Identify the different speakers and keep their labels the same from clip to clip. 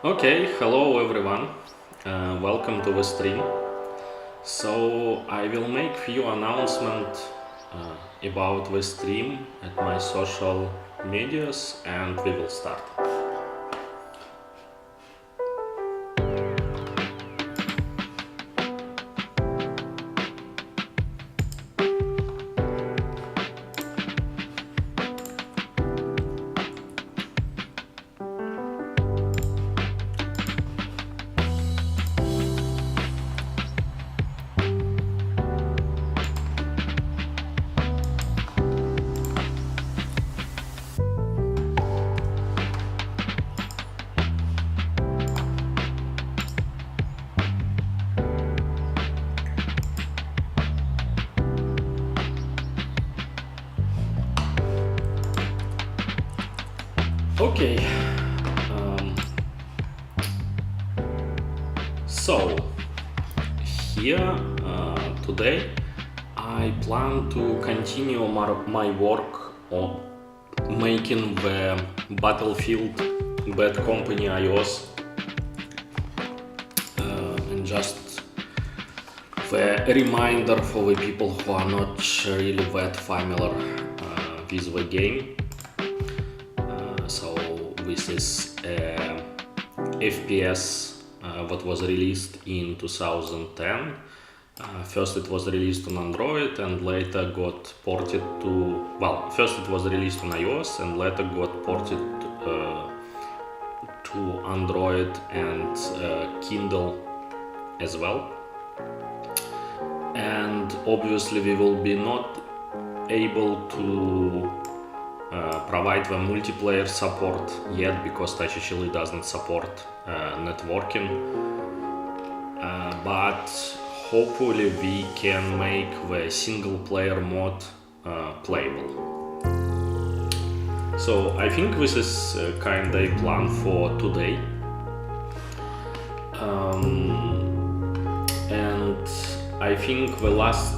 Speaker 1: Okay, hello everyone, welcome to the stream. So I will make few announcements about the stream at my social medias and we will start. Okay, so here today I plan to continue my work on making the Battlefield Bad Company iOS and just the reminder for the people who are not really that familiar with the game. So this is FPS what was released in 2010. First it was released on Android and later got ported to, well, first it was released on iOS and later got ported to Android and Kindle as well. And obviously we will be not able to provide the multiplayer support yet because touchHLE doesn't support networking, but hopefully we can make the single player mode playable. So I think this is kind of a plan for today, and I think the last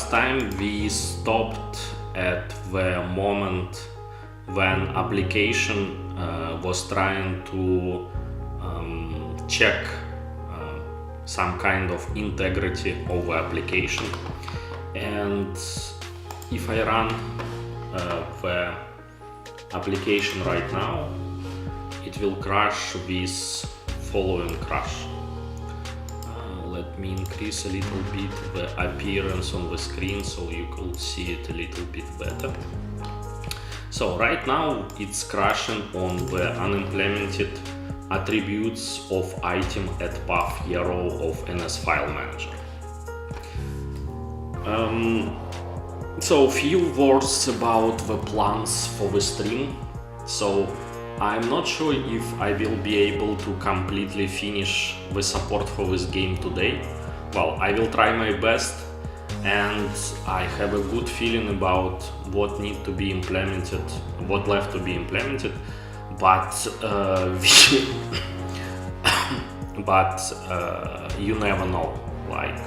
Speaker 1: time we stopped at the moment when application was trying to check some kind of integrity of the application, and if I run the application right now, it will crash with following crash. Let me increase a little bit the appearance on the screen so you could see it a little bit better. So right now it's crashing on the unimplemented attributes of item at path arrow of NS file manager. So few words about the plans for the stream. So I'm not sure if I will be able to completely finish the support for this game today. Well, I will try my best, and I have a good feeling about what need to be implemented, what left to be implemented, but you never know. Like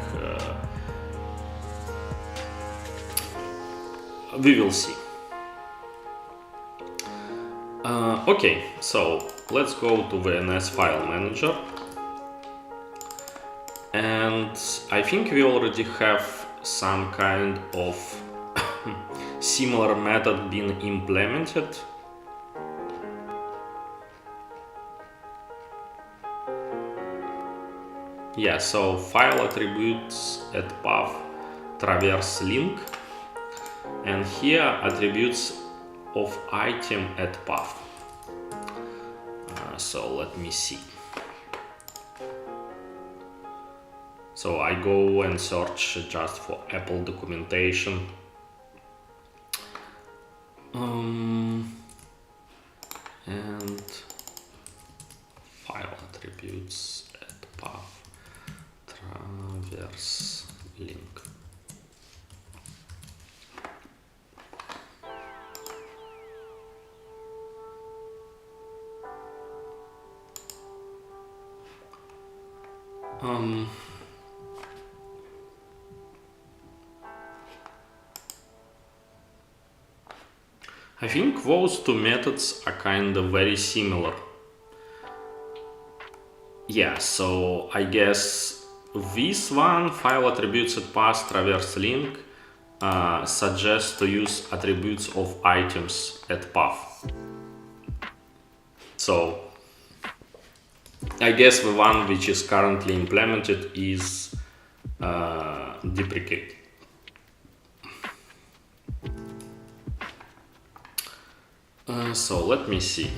Speaker 1: we will see. Okay, so let's go to the NS file manager, and I think we already have some kind of similar method being implemented. Yeah, so file attributes at path traverse link, and here attributes of item at path. So let me see. So I go and search just for Apple documentation. And file attributes at path traverse link. I think those two methods are kind of very similar. Yeah, so I guess this one, file attributes at path traverse link, suggests to use attributes of items at path. So I guess the one which is currently implemented is deprecate. So let me see.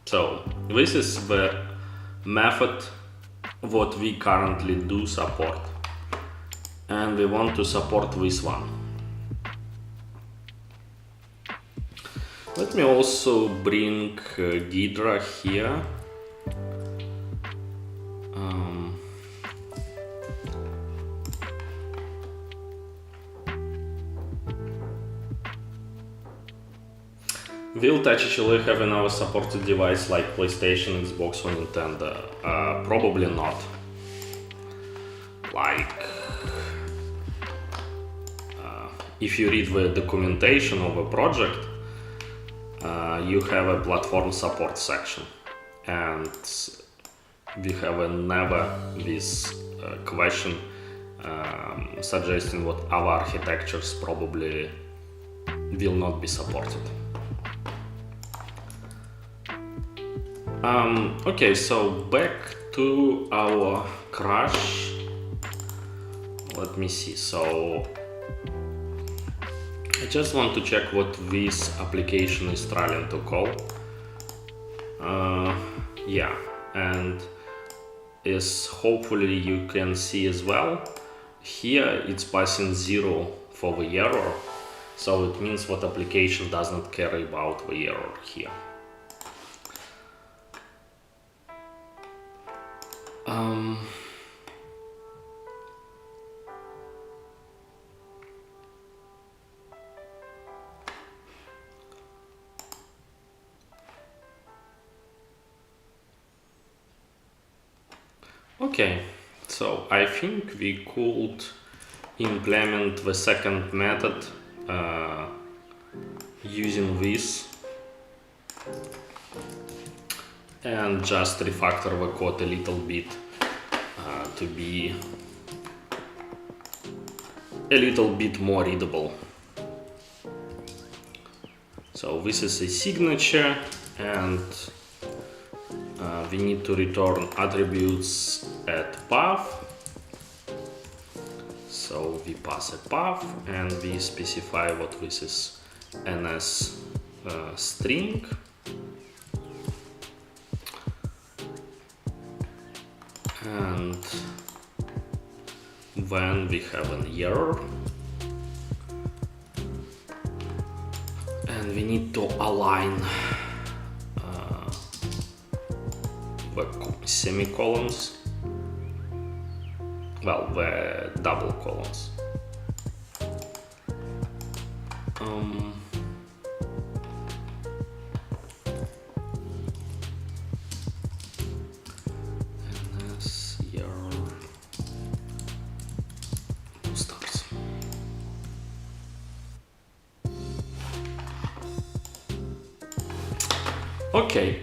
Speaker 1: So this is the method what we currently do support, and we want to support this one. Let me also bring Ghidra here. Will touchHLE have another supported device like PlayStation, Xbox or Nintendo? Probably not. Like, if you read the documentation of a project, you have a platform support section, and we have a never this question suggesting what our architectures probably will not be supported. Okay, so back to our crash. Let me see. So I just want to check what this application is trying to call. Yeah, and as hopefully you can see as well, here it's passing 0 for the error. So it means what application does not care about the error here. Okay, so I think we could implement the second method using this and just refactor the code a little bit to be a little bit more readable. So this is a signature, and we need to return attributes at path. So we pass a path and we specify what this is, NS string. And when we have an error, and we need to align the semicolons, well, the double colons. Okay.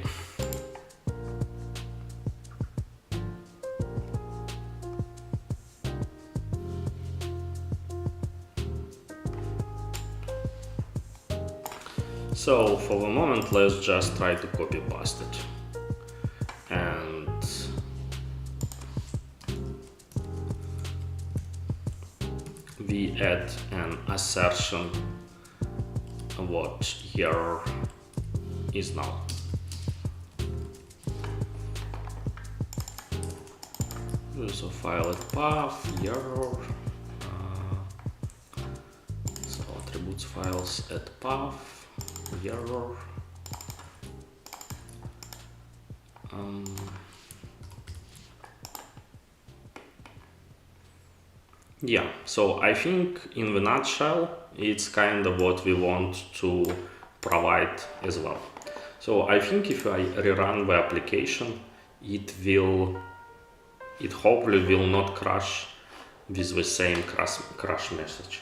Speaker 1: So for the moment, let's just try to copy paste it. And we add an assertion what error is null. So file at path, error. So attributes files at path, error. Yeah, so I think in the nutshell, it's kind of what we want to provide as well. So I think if I rerun the application, it hopefully will not crash with the same crash message.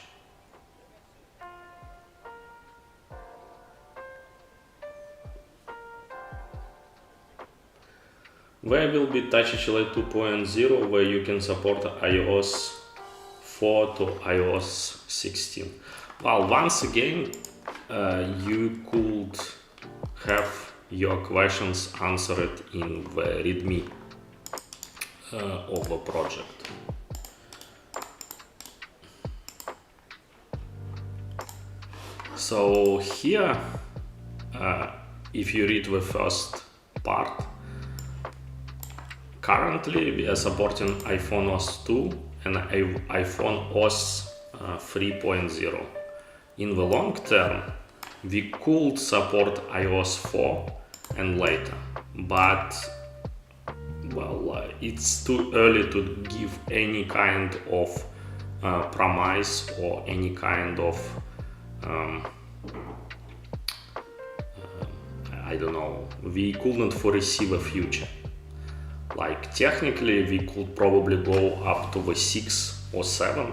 Speaker 1: There will be touchHLE 2.0 where you can support iOS 4 to iOS 16. Well, once again, you could have your questions answered in the README of the project. So here, if you read the first part, currently we are supporting iPhone OS 2 and iPhone OS 3.0. In the long term, we could support iOS 4 and later, but well, it's too early to give any kind of promise or any kind of I don't know, we couldn't foresee the future. Like technically we could probably go up to the 6 or 7.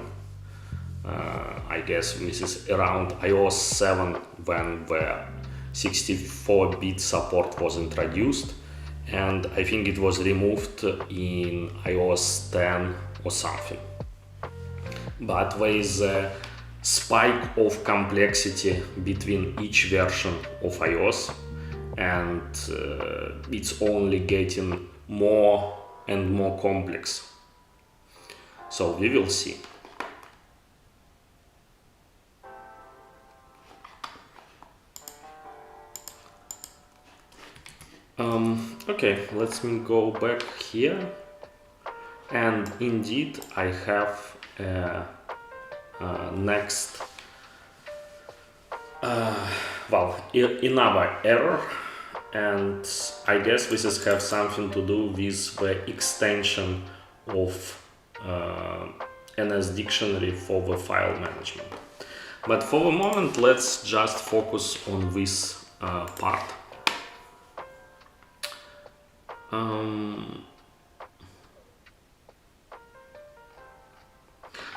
Speaker 1: I guess this is around iOS 7 when the 64-bit support was introduced, and I think it was removed in iOS 10 or something. But there is a spike of complexity between each version of iOS, and it's only getting more and more complex. So we will see. Okay, let me go back here, and indeed I have next another error, and I guess this has something to do with the extension of NSDictionary for the file management. But for the moment, let's just focus on this part.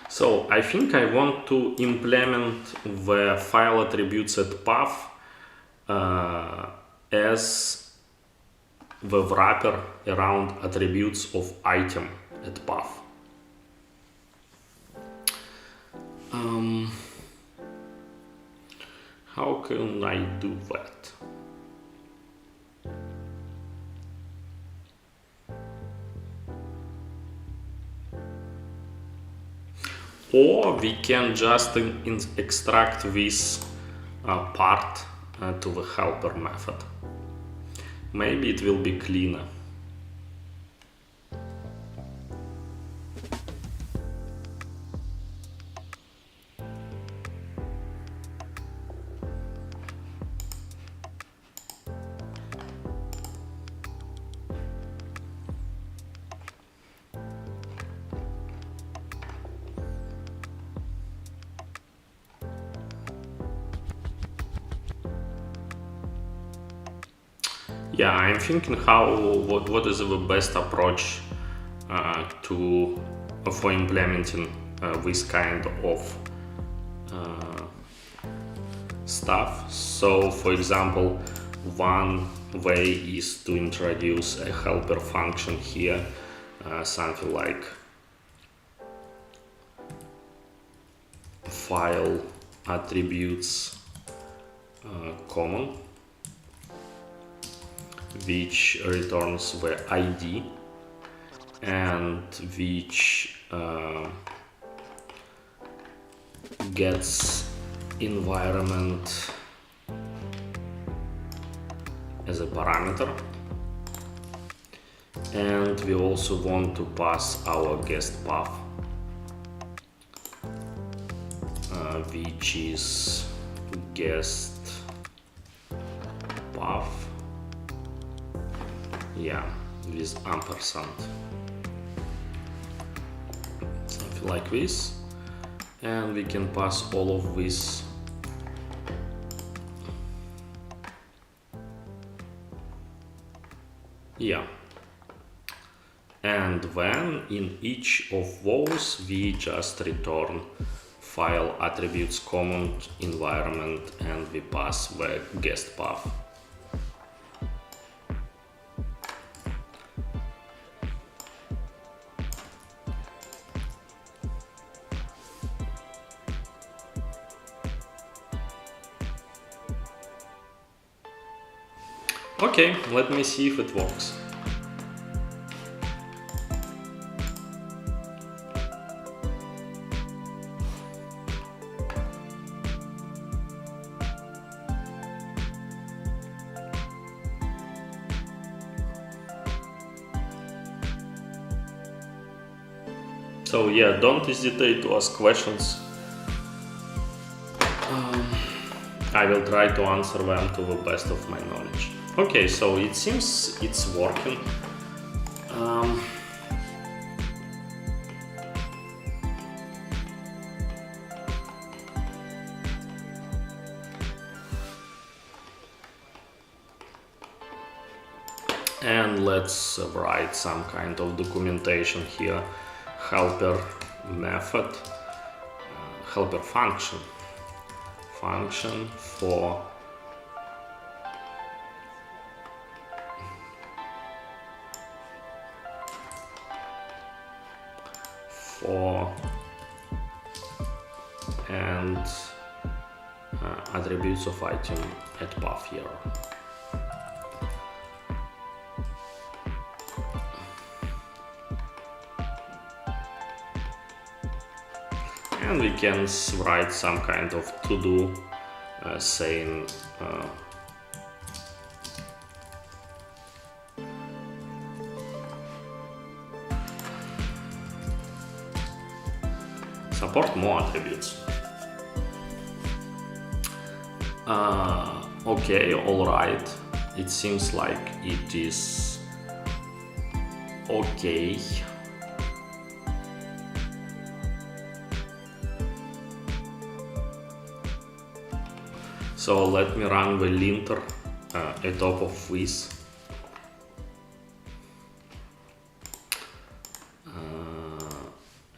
Speaker 1: So I think I want to implement the file attributes at path as the wrapper around attributes of item at path. How can I do that? Or we can just extract this part to the helper method. Maybe it will be cleaner. Yeah, I'm thinking what is the best approach for implementing this kind of stuff. So, for example, one way is to introduce a helper function here, something like file attributes common, which returns the ID and which gets environment as a parameter, and we also want to pass our guest path, which is guest path, yeah, with ampersand, something like this, and we can pass all of this yeah, and then in each of those we just return file attributes common environment and we pass the guest path. Okay, let me see if it works. So yeah, don't hesitate to ask questions. I will try to answer them to the best of my knowledge. Okay, so it seems it's working. And let's write some kind of documentation here. Helper method, helper function for and attributes of item at path here. And we can write some kind of to-do saying support more attributes. Okay, alright, it seems like it is okay. So let me run the linter at top of this.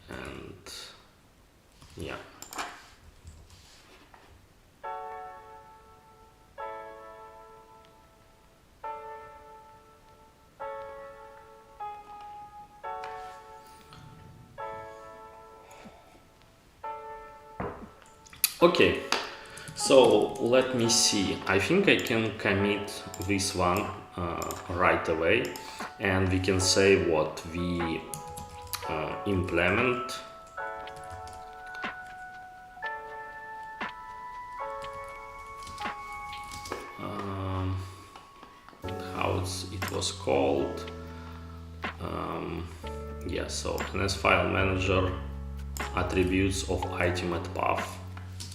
Speaker 1: And yeah. Okay. So let me see, I think I can commit this one right away, and we can say what we implement. How it was called. Yeah, so NS file manager attributes of item at path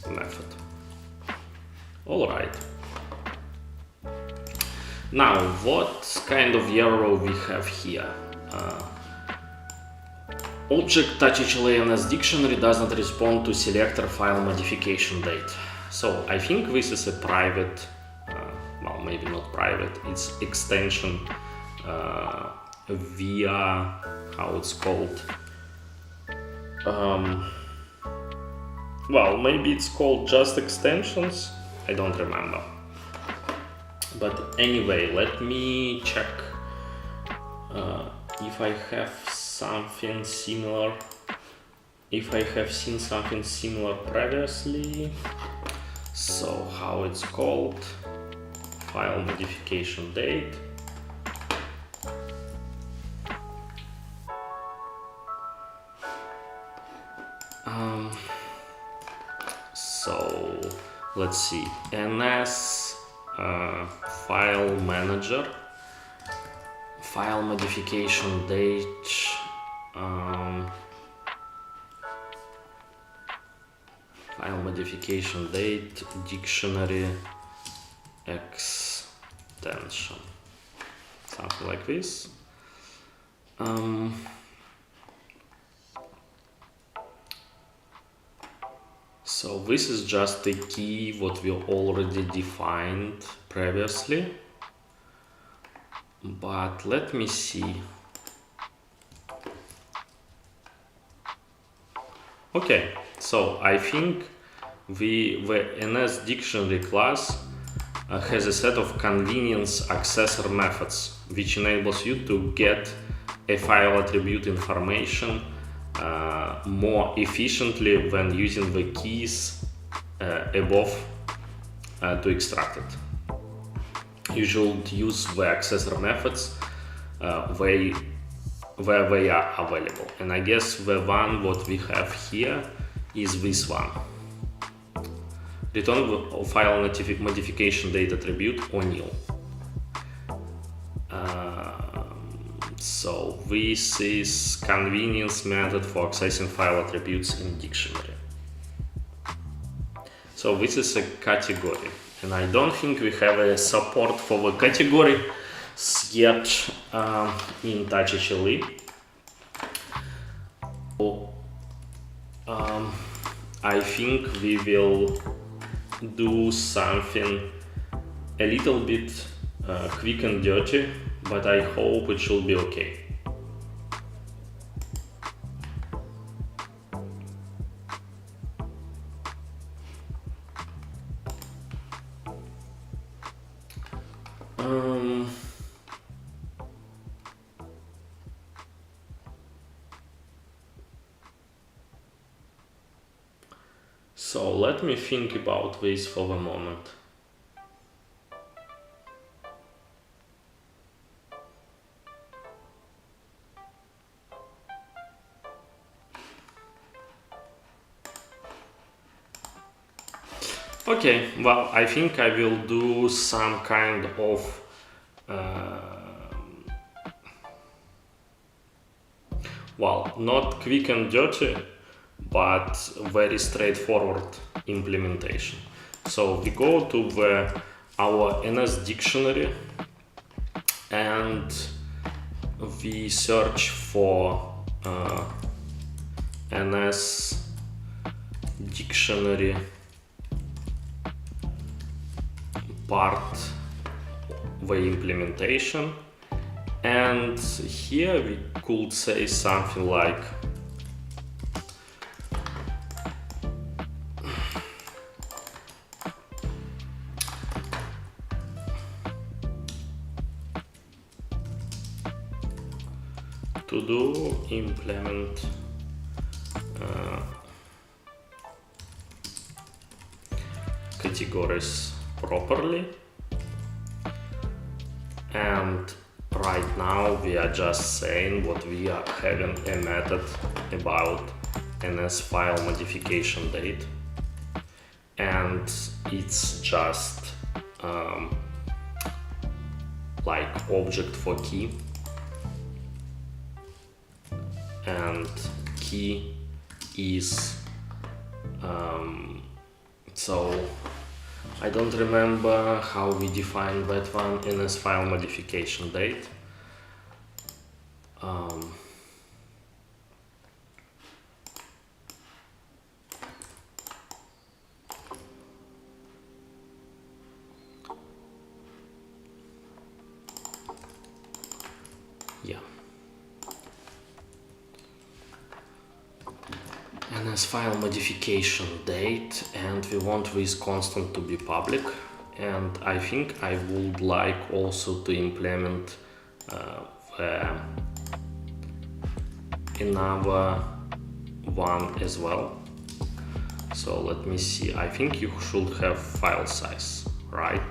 Speaker 1: method. Alright. Now, what kind of error we have here? Object touchHLE NSDictionary does not respond to selector file modification date. So I think this is a private, well, maybe not private, it's extension via, how it's called, well, maybe it's called just extensions, I don't remember. But anyway, let me check if I have something similar, if I have seen something similar previously. So how it's called, file modification date. So let's see, NS file manager, file modification date, file modification date, dictionary extension, something like this. So this is just a key what we already defined previously, but let me see. Okay, so I think the NSDictionary class has a set of convenience accessor methods which enables you to get a file attribute information more efficiently when using the keys above to extract it. you should use the accessor methods where they are available. And I guess the one what we have here is this one. Return the file modification date attribute or nil. So this is convenience method for accessing file attributes in dictionary. So this is a category, and I don't think we have a support for the category yet in touchHLE. So, I think we will do something a little bit quick and dirty, but I hope it should be okay. So let me think about this for a moment. Okay, well, I think I will do some kind of well, not quick and dirty, but very straightforward implementation. So we go to our NSDictionary and we search for NSDictionary part the implementation, and here we could say something like to do implement categories properly, and right now we are just saying what we are having a method about NS file modification date, and it's just like object for key, and key is so I don't remember how we define that one, NS file modification date. Yeah. NS file modification date, and we want this constant to be public, and I think I would like also to implement another one as well. So let me see, I think you should have file size, right?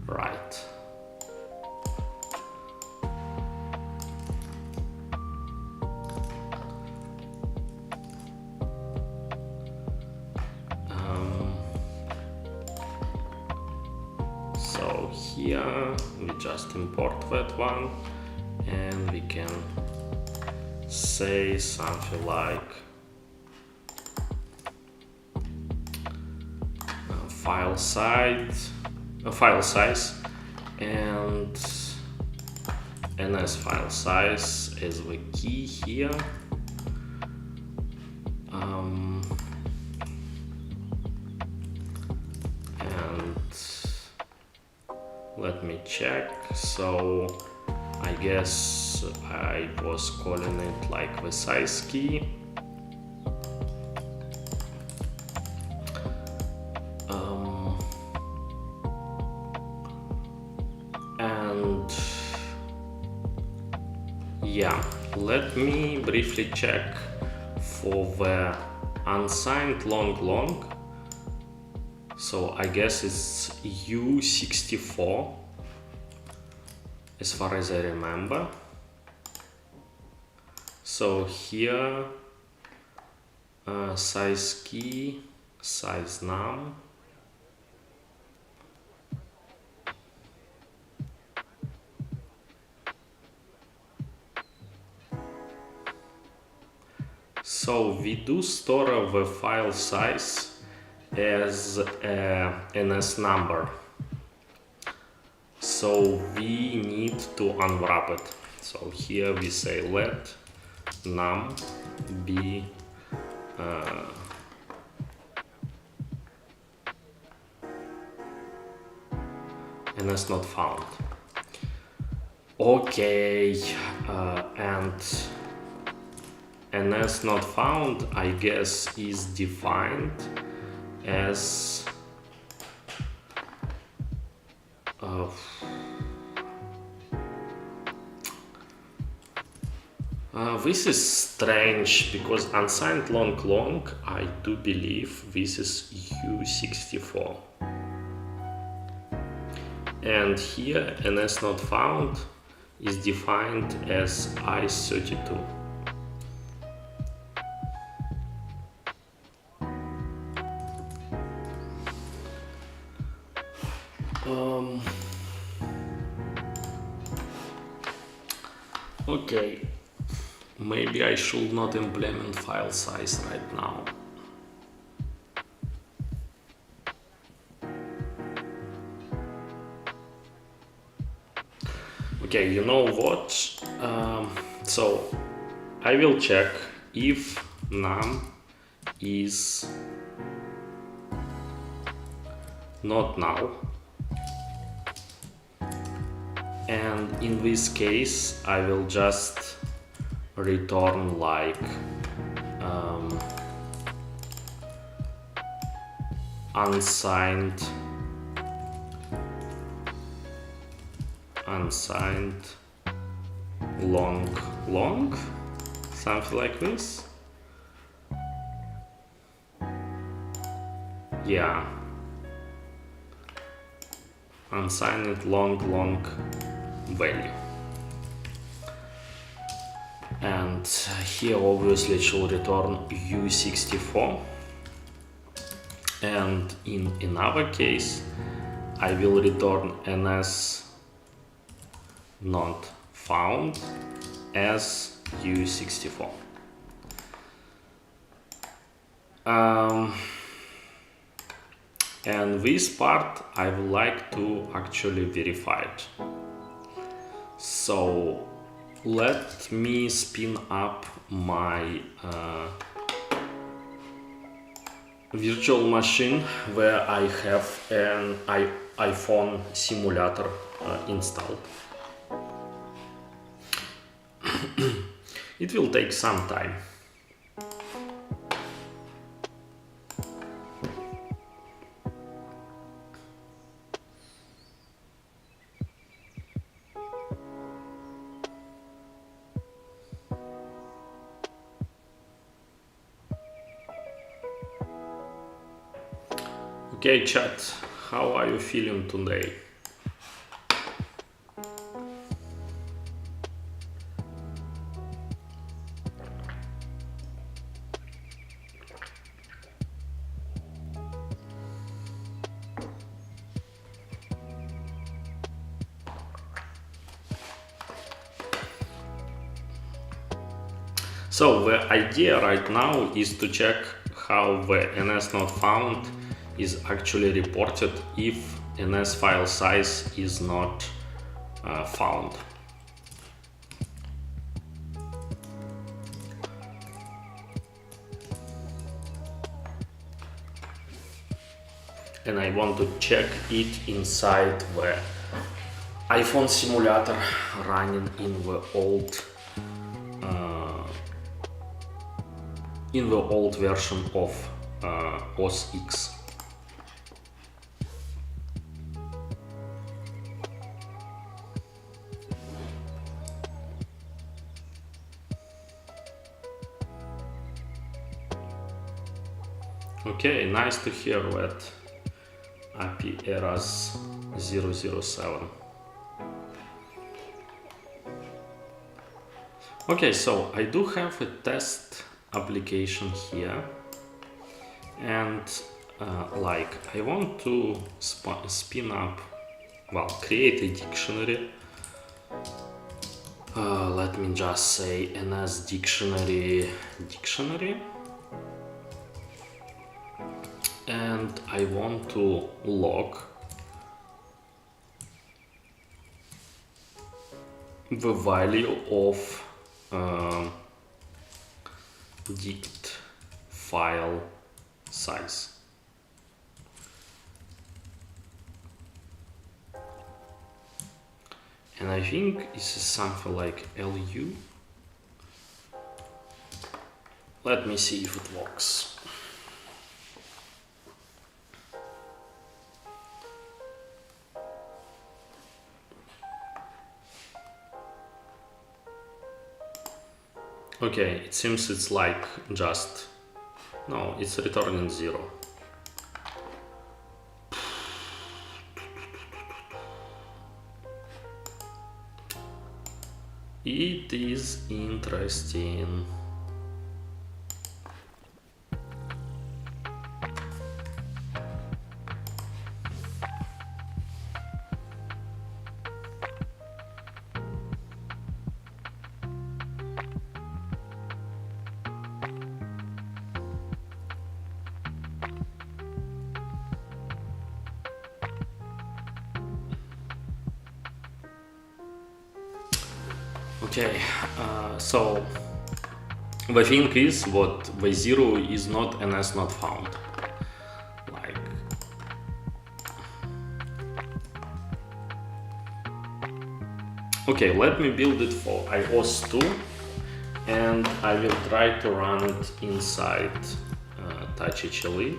Speaker 1: Right. So here we just import that one, and we can say something like file size, and NS file size is the key here. Let me check. So I guess I was calling it like the size key. And yeah, let me briefly check for the unsigned long. So I guess it's U64, as far as I remember. So here size key, size num, so we do store the file size as a NS number, so we need to unwrap it. So here we say let num be NS not found. Okay, and NS not found, I guess, is defined as this is strange, because unsigned long, I do believe this is U64. And here NS not found is defined as I32. Okay, maybe I should not implement file size right now. Okay, you know what? So I will check if num is not null, and in this case I will just return like unsigned long, something like this. Yeah, unsigned long value. And here obviously it should return U64. And in another case I will return NS not found as U64. And this part I would like to actually verify it. So let me spin up my virtual machine where I have an iPhone simulator installed. It will take some time. Okay, chat, how are you feeling today? So the idea right now is to check how the NS not found is actually reported if NS file size is not found. And I want to check it inside the iPhone simulator running in the old version of OS X. Okay, nice to hear that API errors 007. Okay, so I do have a test application here, and like I want to spin up, well, create a dictionary. Let me just say NSDictionary dictionary, and I want to log the value of dict file size. And I think this is something like LU. Let me see if it works. Okay, it seems it's like just, no, it's returning 0. It is interesting. Okay, so the thing is, what the 0 is not NS not found. Like, okay, let me build it for iOS 2, and I will try to run it inside touchHLE.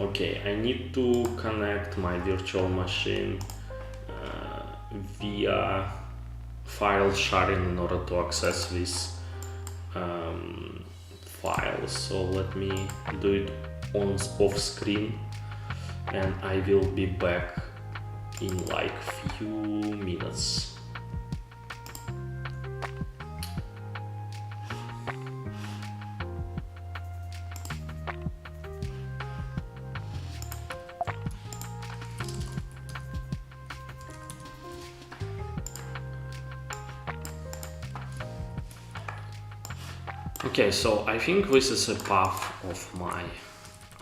Speaker 1: Okay, I need to connect my virtual machine via file sharing in order to access this file. So let me do it off screen, and I will be back in like few minutes. Okay, so I think this is a path of my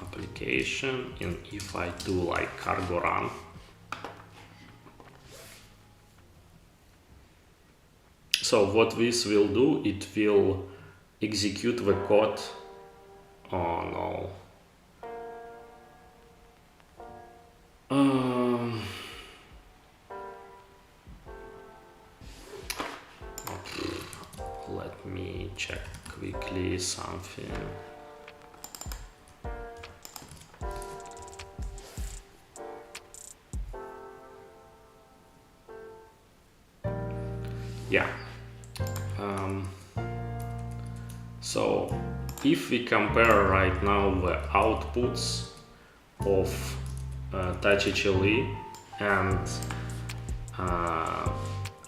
Speaker 1: application, and if I do like cargo run, so what this will do, it will execute the code. Oh no. Let me check quickly something. Yeah. So if we compare right now the outputs of touchHLE and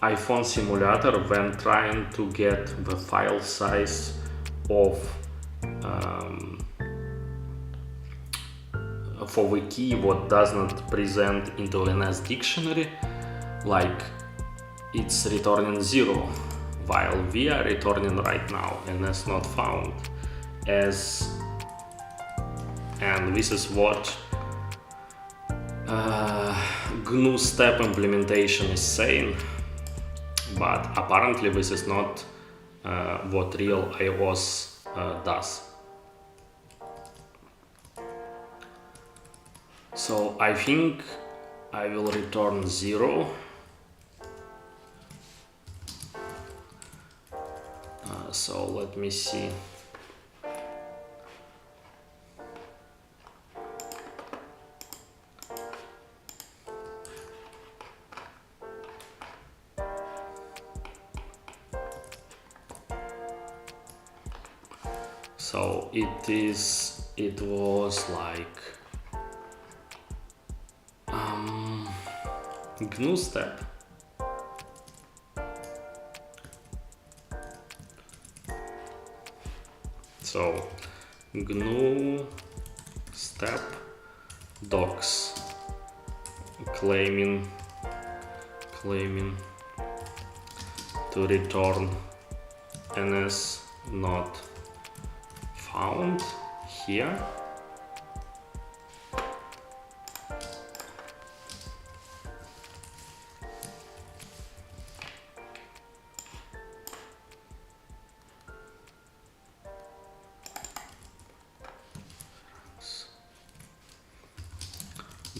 Speaker 1: iPhone simulator when trying to get the file size of for the key what does not present into NSDictionary, like it's returning 0, while we are returning right now NS not found, and this is what GNU step implementation is saying, but apparently this is not what real iOS does. So I think I will return 0. So let me see. So it was like GNU step. So GNU step docs claiming to return NS not found here.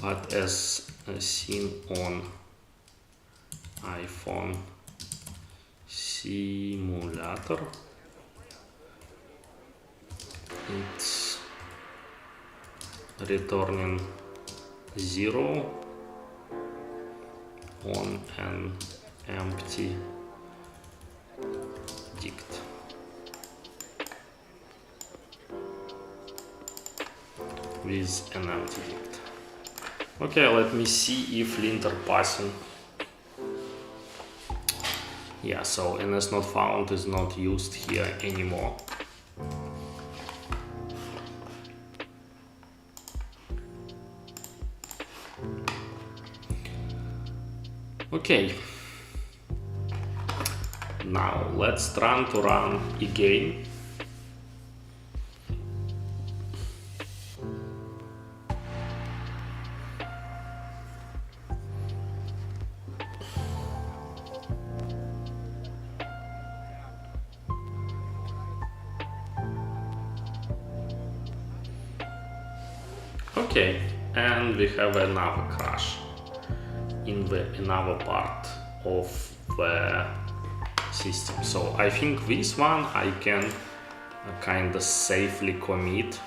Speaker 1: But as seen on iPhone simulator, it's returning 0 on an empty dict. With an empty dict. Okay, let me see if linter parsing. Yeah, so NS not found is not used here anymore. Okay. Now let's try to run again. Okay, and we have another crash in another part of the system. So I think this one I can kind of safely commit.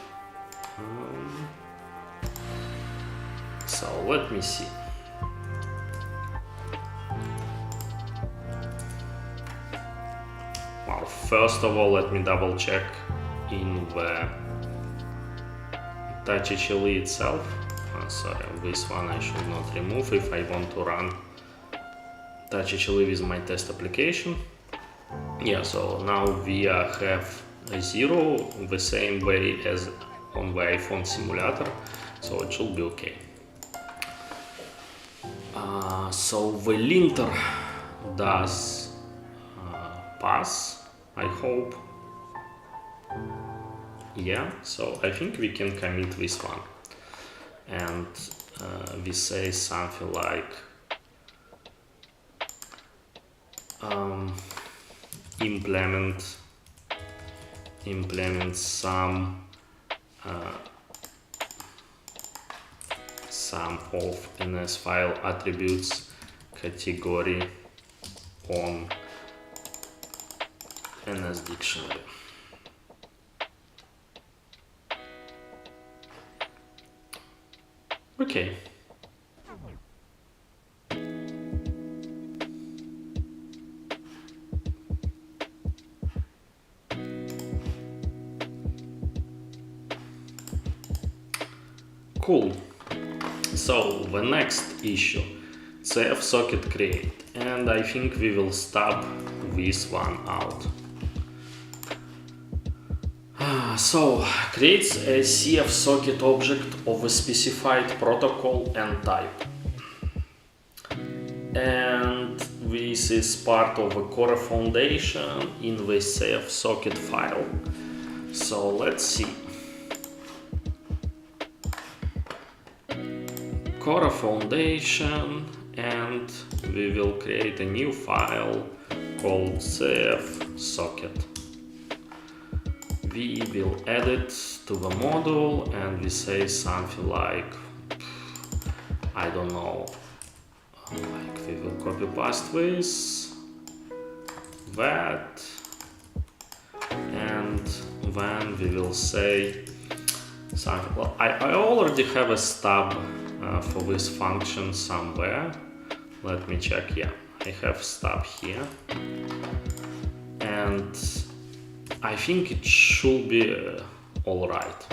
Speaker 1: So let me see. Well, first of all, let me double check in the touchHLE itself. Sorry, this one I should not remove if I want to run touchHLE with my test application. Yeah, so now we have a 0 the same way as on the iPhone simulator, so it should be okay. So the linter does pass, I hope. Yeah, so I think we can commit this one. And we say something like implement some of NS file attributes category on NSDictionary. Okay. Cool. So the next issue, CFSocket create, and I think we will stop this one out. So creates a CFSocket object of a specified protocol and type, and this is part of a core foundation in the CFSocket file. So let's see. Core foundation, and we will create a new file called CFSocket. We will add it to the module and we say something like, I don't know, like we will copy paste this, that, and then we will say something. Well, I already have a stub for this function somewhere. Let me check. Yeah, I have stub here, and I think it should be all right.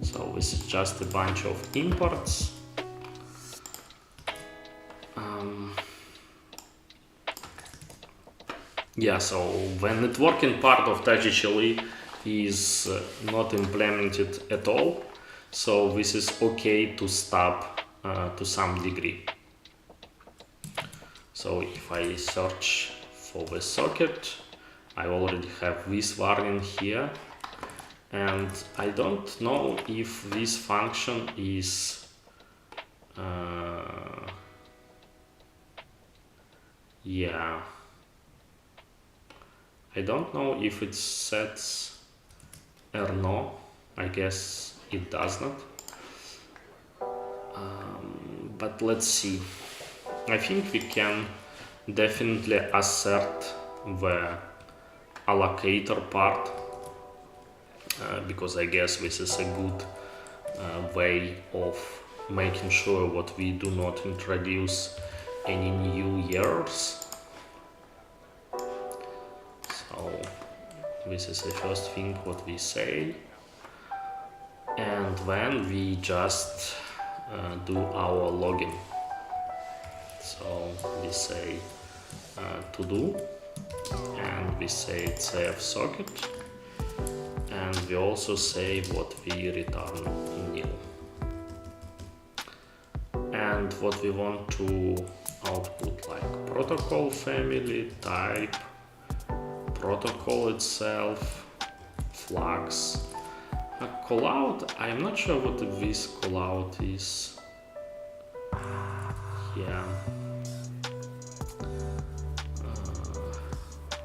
Speaker 1: So this is just a bunch of imports. Yeah, so when networking part of touchHLE is not implemented at all, so this is okay to stop to some degree. So if I search for the socket, I already have this warning here, and I don't know if this function is yeah, I don't know if it sets or no. I guess it does not. But let's see. I think we can definitely assert the allocator part because I guess this is a good way of making sure that we do not introduce any new errors. So this is the first thing what we say, and then we just do our login. So we say to do, and we say CFSocket, and we also say what we return nil. And what we want to output, like protocol family, type, protocol itself, flags. A callout, I'm not sure what this callout is. Yeah.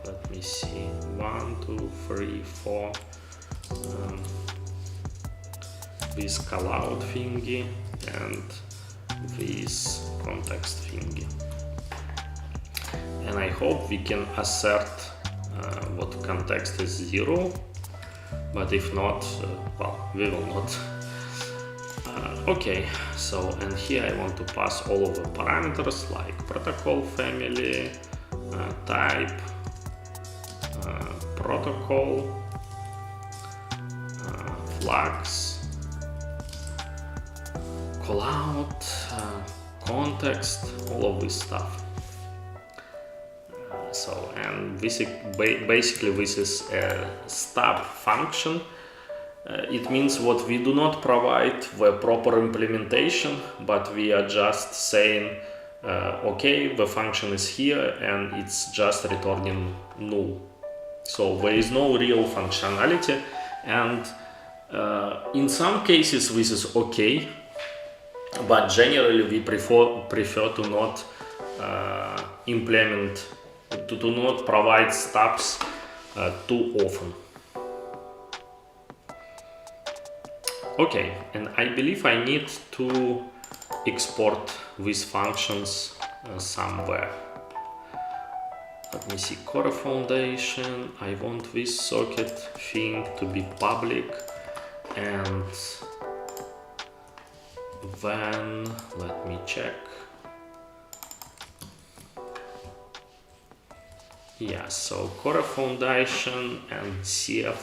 Speaker 1: Let me see. 1, 2, 3, 4. This callout thingy and this context thingy. And I hope we can assert what context is 0, but if not, well, we will not. Okay, so and here I want to pass all of the parameters like protocol family, type, protocol, flags, callout, context, all of this stuff. So, and this is basically this is a stub function. It means what we do not provide the proper implementation, but we are just saying, okay, the function is here and it's just returning null. So there is no real functionality, and in some cases this is okay, but generally we prefer to not implement, to do not provide stubs too often. Okay, and I believe I need to export these functions somewhere. Let me see, core foundation, I want this socket thing to be public, and then let me check. Yeah, so core foundation and CFSocket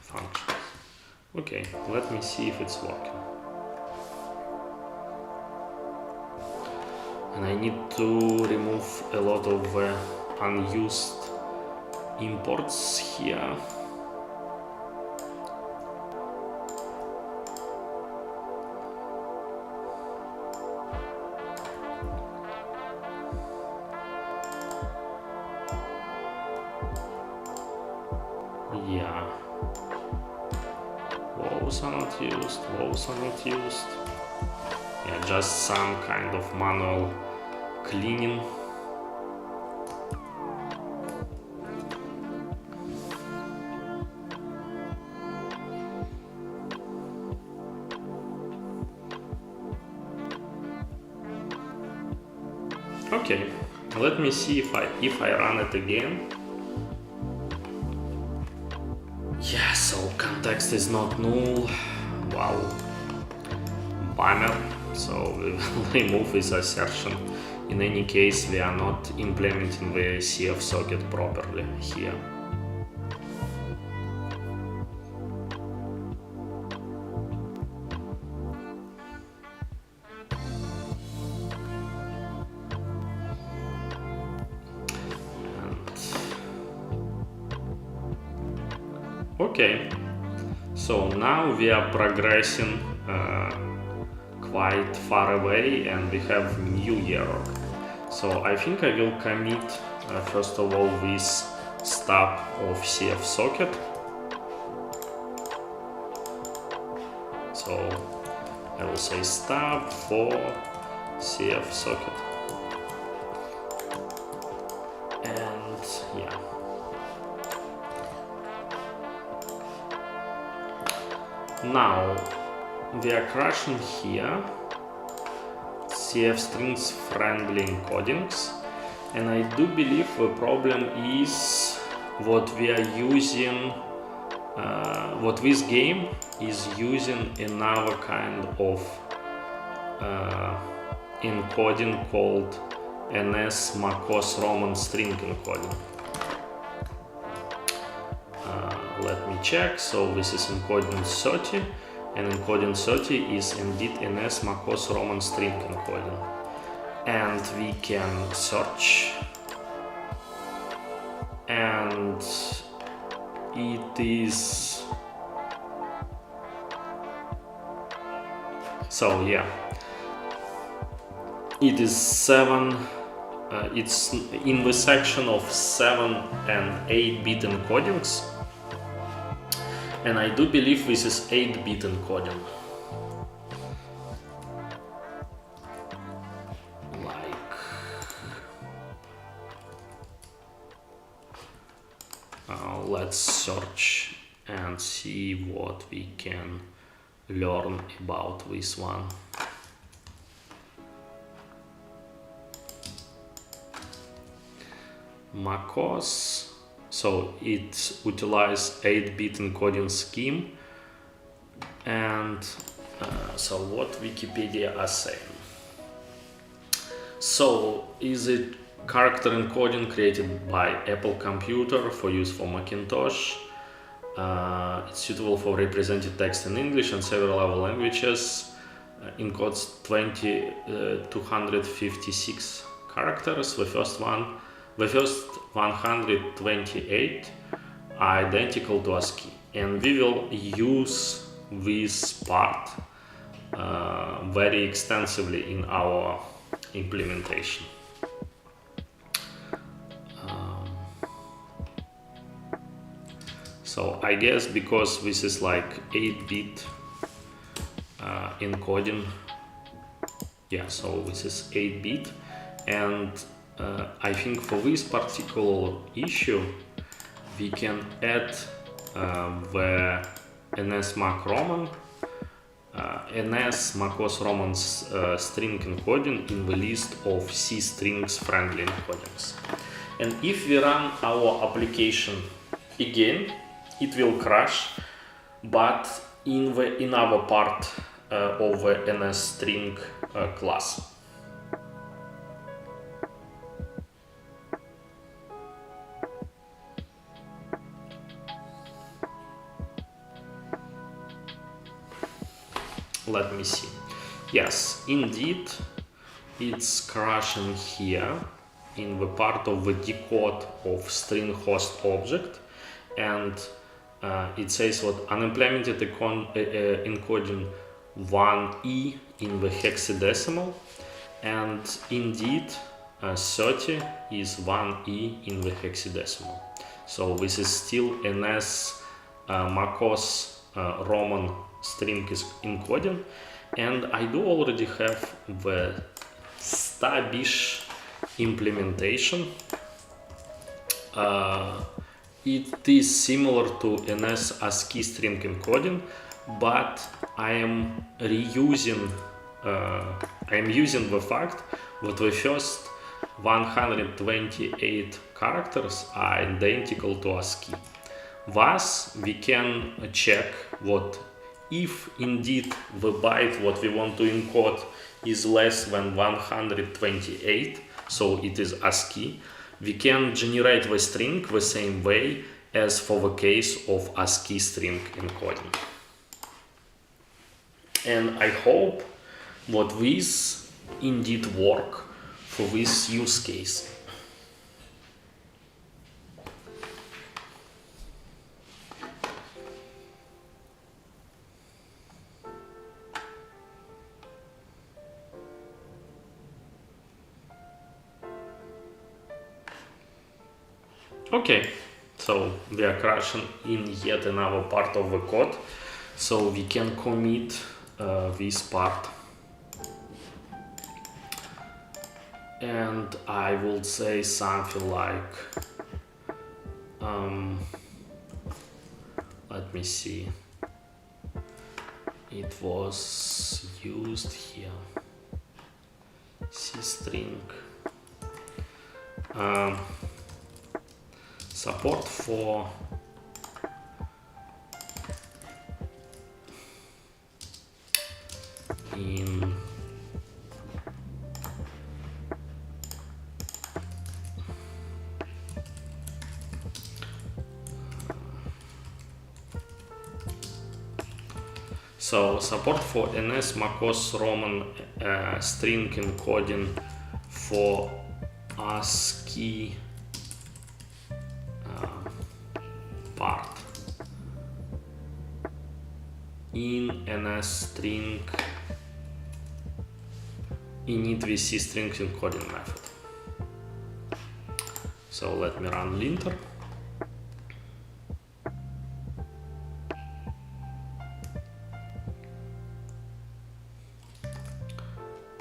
Speaker 1: functions. Okay, let me see if it's working. And I need to remove a lot of unused imports here. Yeah, those are not used, those are not used. Yeah, just some kind of manual cleaning. Okay, let me see if I run it again. Yes, text is not null. Wow, bummer. So we will remove this assertion. In any case, we are not implementing the CFSocket properly here. Okay, so now we are progressing quite far away and we have new error. So I think I will commit first of all this stub of CFSocket. So I will say stub for CFSocket. And yeah. Now we are crashing here CF strings friendly encodings, and I do believe the problem is what we are using, what this game is using another kind of encoding called NS MacOS Roman string encoding. Let me check. So this is encoding 30, and encoding 30 is indeed NS MacOS Roman string encoding. And we can search, and it is, so yeah, it is 7, it's in the section of 7 and 8-bit encodings. And I do believe this is 8-bit encoding. Like, let's search and see what we can learn about this one. MacOS. So it utilizes 8-bit encoding scheme, and so what Wikipedia are saying. So is it character encoding created by Apple computer for use for Macintosh? It's suitable for represented text in English and several other languages. Encodes 256 characters. The first 128 are identical to ASCII, and we will use this part very extensively in our implementation. So I guess because this is like 8-bit encoding, yeah, so this is 8-bit, and I think for this particular issue we can add the NS Mac Roman, NS MacOS Roman string encoding in the list of C strings friendly encodings. And if we run our application again, it will crash, but in our part of the NS string class. Let me see. Yes, indeed, it's crashing here in the part of the decode of string host object, and it says what unimplemented encoding 1E in the hexadecimal, and indeed 30 is 1E in the hexadecimal. So this is still NS MacOS Roman string is encoding, and I do already have the stubbish implementation. It is similar to NS ASCII string encoding, but I am using the fact that the first 128 characters are identical to ASCII. Thus, we can check what if indeed the byte what we want to encode is less than 128, so it is ASCII. We can generate the string the same way as for the case of ASCII string encoding. And I hope that this indeed work for this use case. Okay, so we are crashing in yet another part of the code, so we can commit this part. And I will say something like, let me see, it was used here, C string, support for in so support for NS MacOS Roman string encoding for ASCII part in NS string init.vc string encoding method. So let me run linter.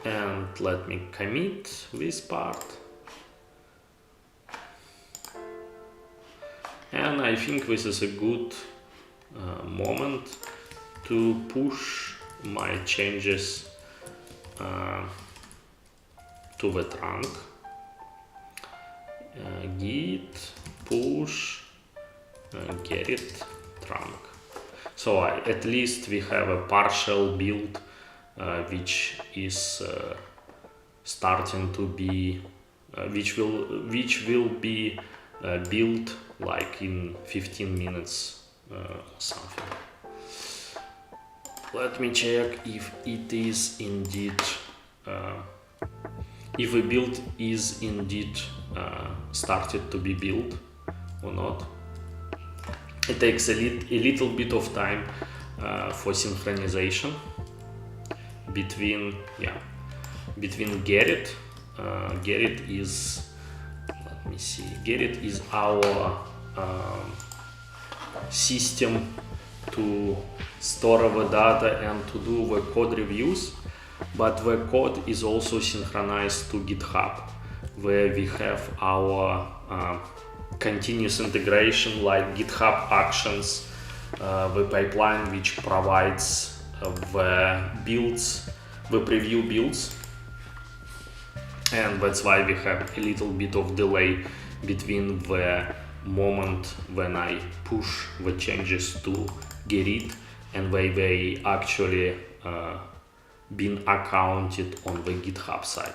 Speaker 1: And let me commit this part. And I think this is a good moment to push my changes to the trunk. Git push Gerrit trunk. So at least we have a partial build which is starting to be which will be built like in 15 minutes or something. Let me check if it is indeed if a build is indeed started to be built or not. It takes a little bit of time for synchronization between Gerrit. Gerrit is, let me see, Gerrit is our system to store the data and to do the code reviews, but the code is also synchronized to GitHub, where we have our continuous integration like GitHub Actions, the pipeline which provides the builds, the preview builds, and that's why we have a little bit of delay between the moment when I push the changes to Gerrit and where they actually been accounted on the GitHub side.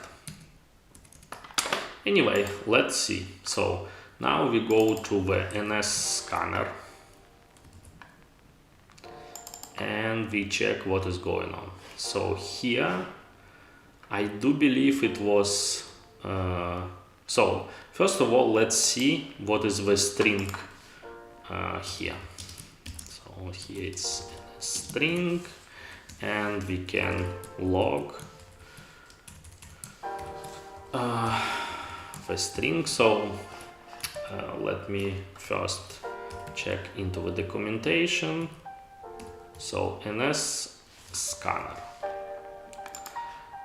Speaker 1: Anyway, let's see. So now we go to the NS scanner and we check what is going on. So here I do believe it was so first of all, let's see what is the string here. So here it's a string and we can log the string. So let me first check into the documentation. So NS scanner.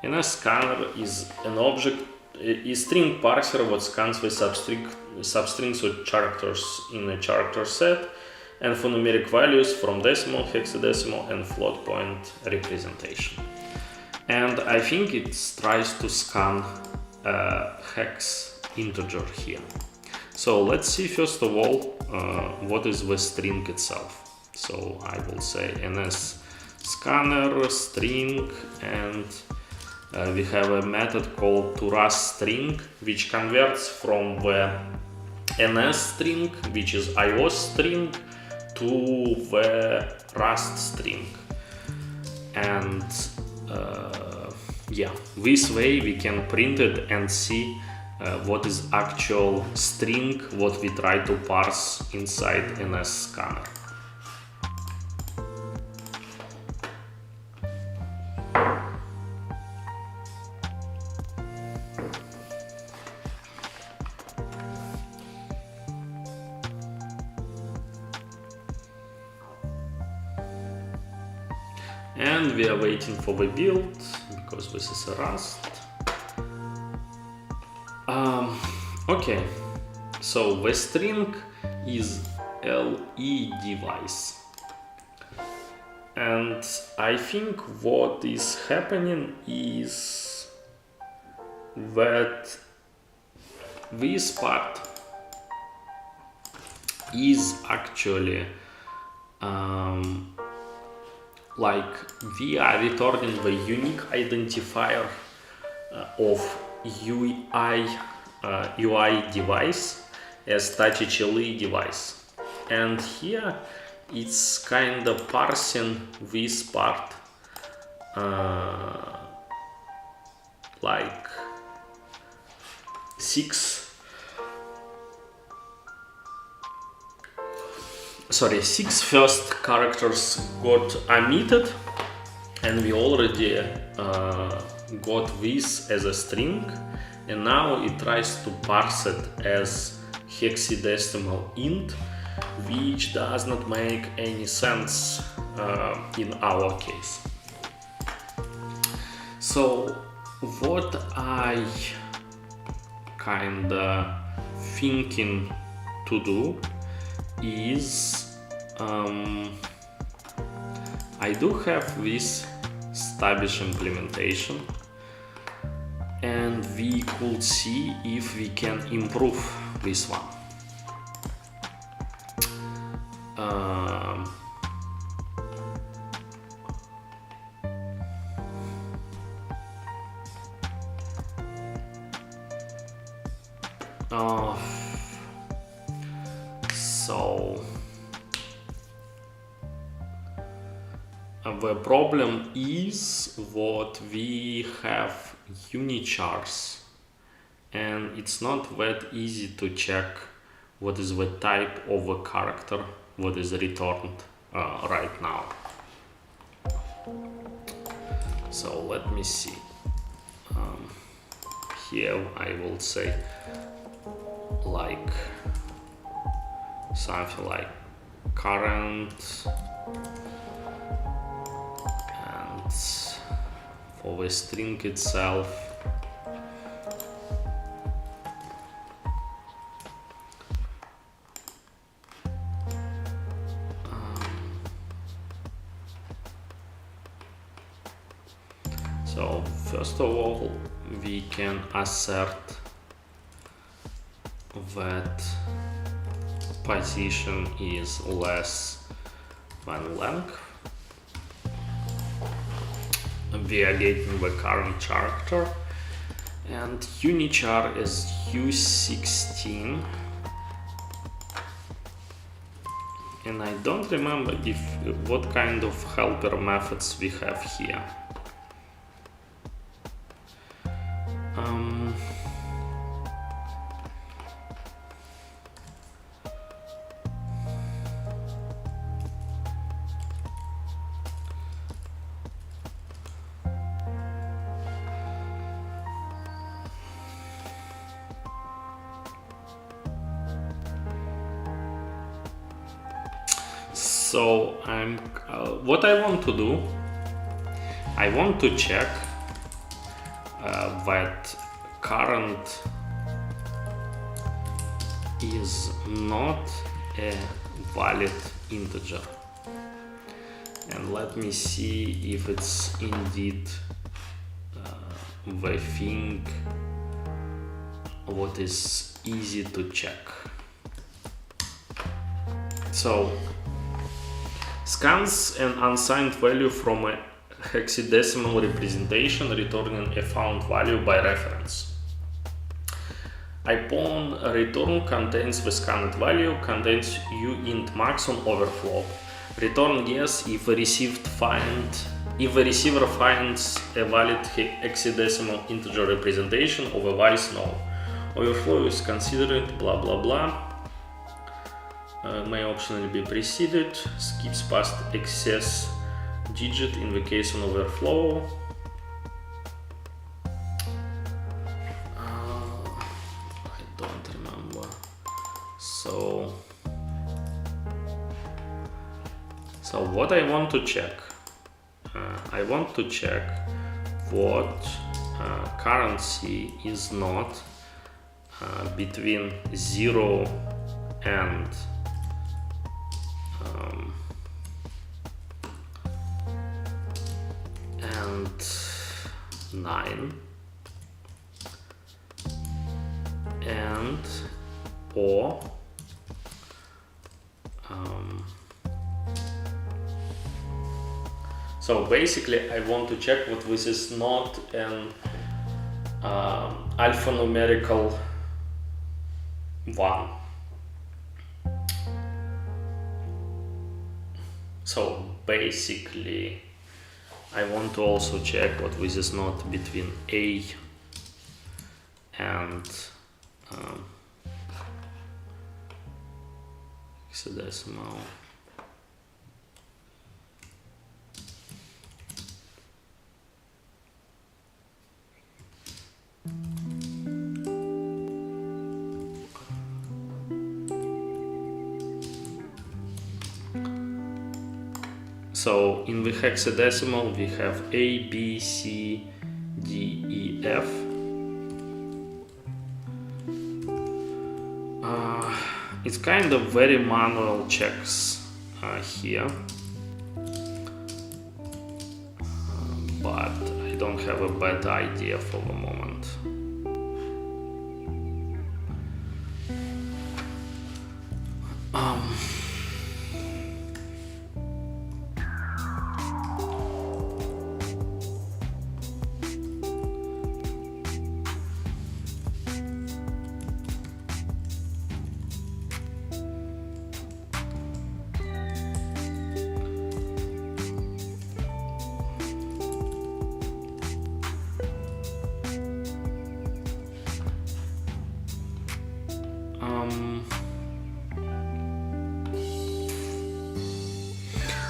Speaker 1: NS scanner is an object, a string parser that scans the substrings or characters in a character set and for numeric values from decimal, hexadecimal and float point representation. And I think it tries to scan a hex integer here. So let's see first of all what is the string itself. So I will say NSScanner string, and we have a method called toRustString, which converts from the NS string, which is iOS string, to the Rust string. And yeah, this way we can print it and see what is actual string, what we try to parse inside NSScanner. And we are waiting for the build, because this is a Rust. Okay, so the string is LE device. And I think what is happening is that this part is actually like we are returning the unique identifier of UI device as touchHLE device, and here it's kind of parsing this part like six first characters got omitted, and we already got this as a string, and now it tries to parse it as hexadecimal int, which does not make any sense in our case. So what I kinda thinking to do is I do have this stubbish implementation, and we could see if we can improve this one. So the problem is what we have unichars, and it's not that easy to check what is the type of a character what is returned right now. So let me see. Here I will say like something like current, and for the string itself so first of all we can assert that position is less than length. We are getting the current character, and unichar is U16, and I don't remember what kind of helper methods we have here. So what I want to do, I want to check that current is not a valid integer, and let me see if it's indeed the thing what is easy to check. So scans an unsigned value from a hexadecimal representation, returning a found value by reference. Upon return contains the scanned value, contains uint max on overflow. Return yes if the receiver finds a valid hexadecimal integer representation, otherwise no. Overflow is considered blah blah blah. May optionally be preceded. Skips past excess digit in the case of overflow. I don't remember. So what I want to check? I want to check what currency is not between 0 and 9 and or so basically I want to check what this is not an alphanumerical 1. So basically I want to also check what this is not between A and hexadecimal. So in the hexadecimal we have A, B, C, D, E, F. It's kind of very manual checks here, but I don't have a bad idea for the moment.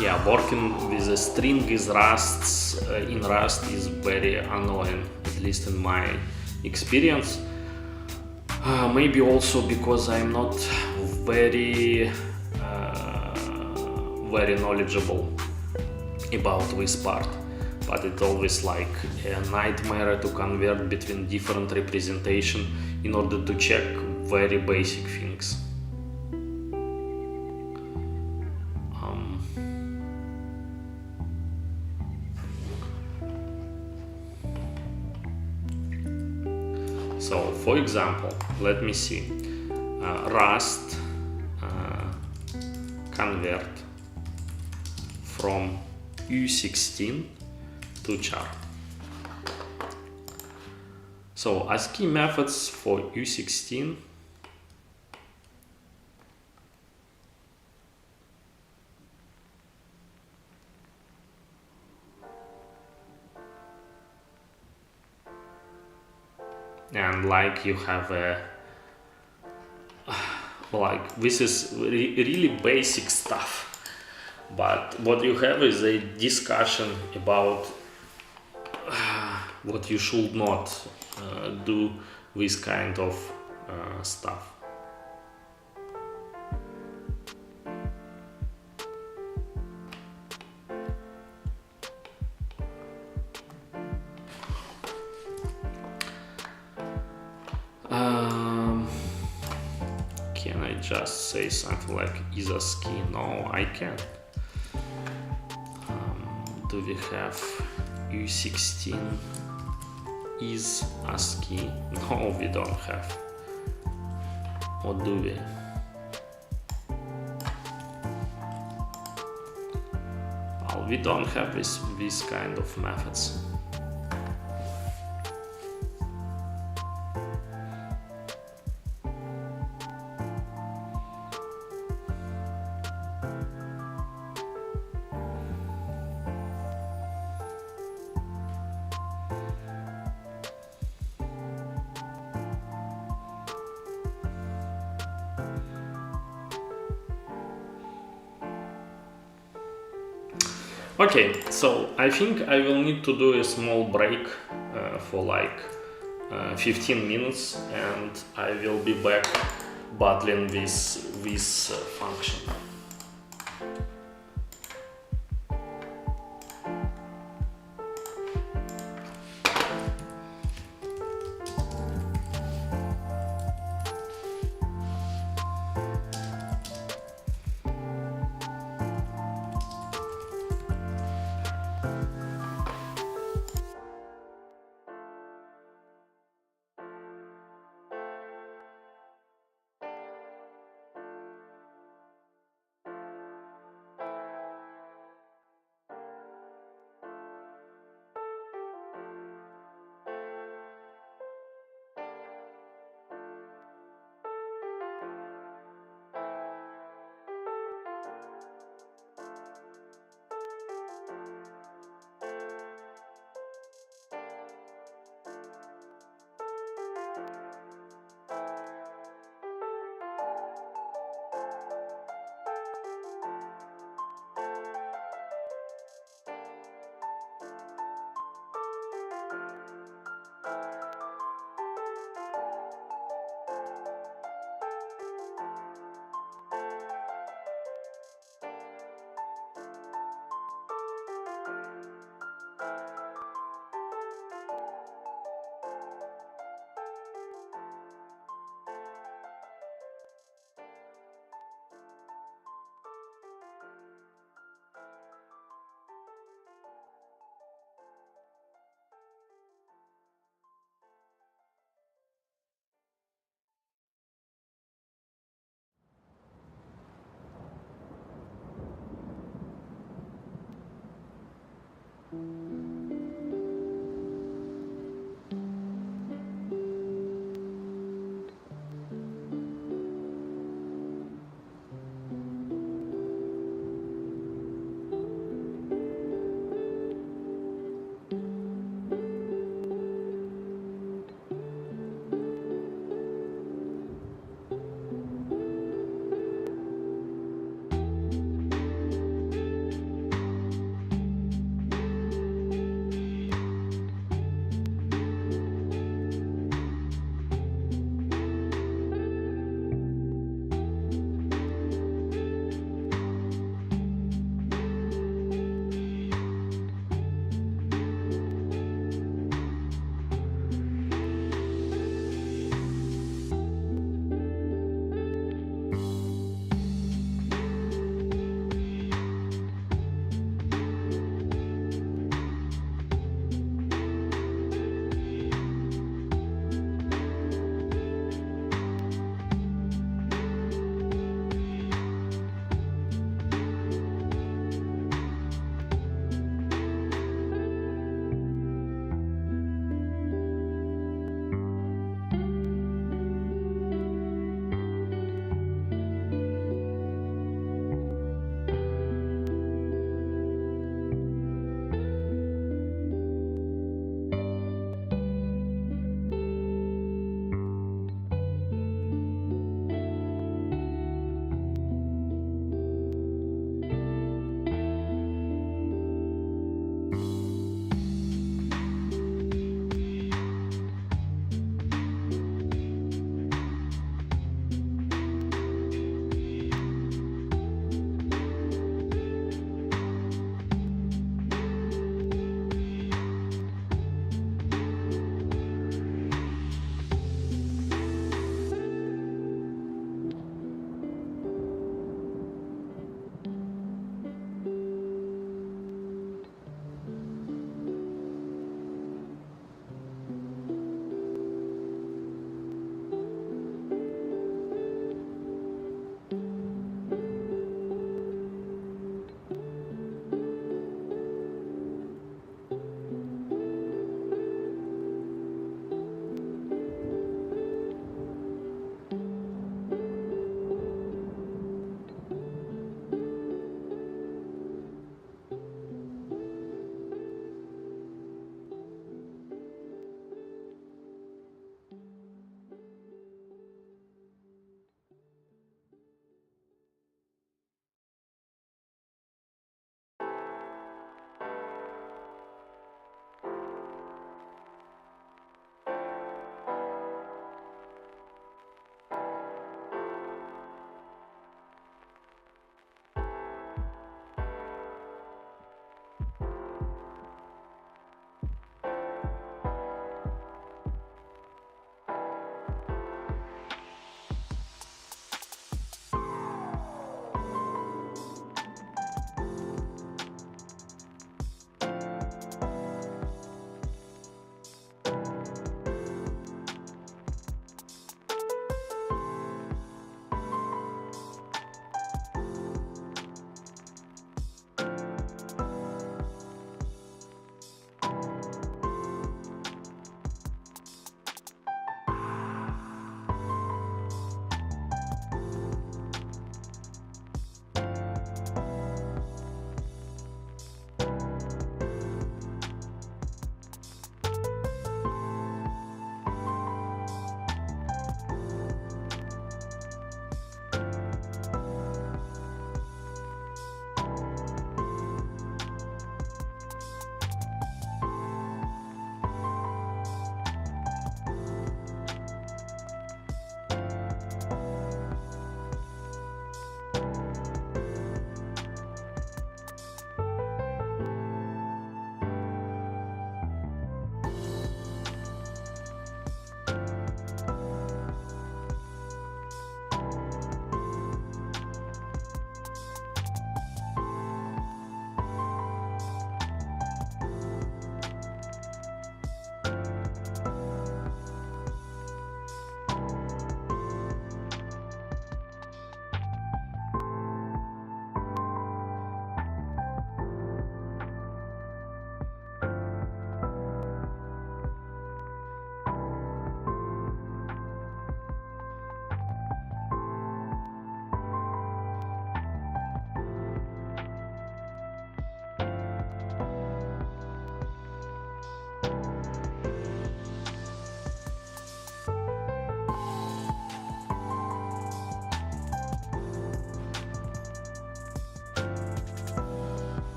Speaker 1: Yeah, working with a string with Rust in Rust is very annoying, at least in my experience. Maybe also because I'm not very knowledgeable about this part, but it's always like a nightmare to convert between different representation in order to check very basic things. So, for example, let me see. Rust convert from U16 to char. So, ASCII methods for U16 and like you have a like this is really basic stuff, but what you have is a discussion about what you should not do with kind of stuff. Can I just say something like is ASCII? No, I can't. Do we have U16 is ASCII? No, we don't have. What do we? we don't have this kind of methods. Okay, so I think I will need to do a small break for like 15 minutes, and I will be back battling this function.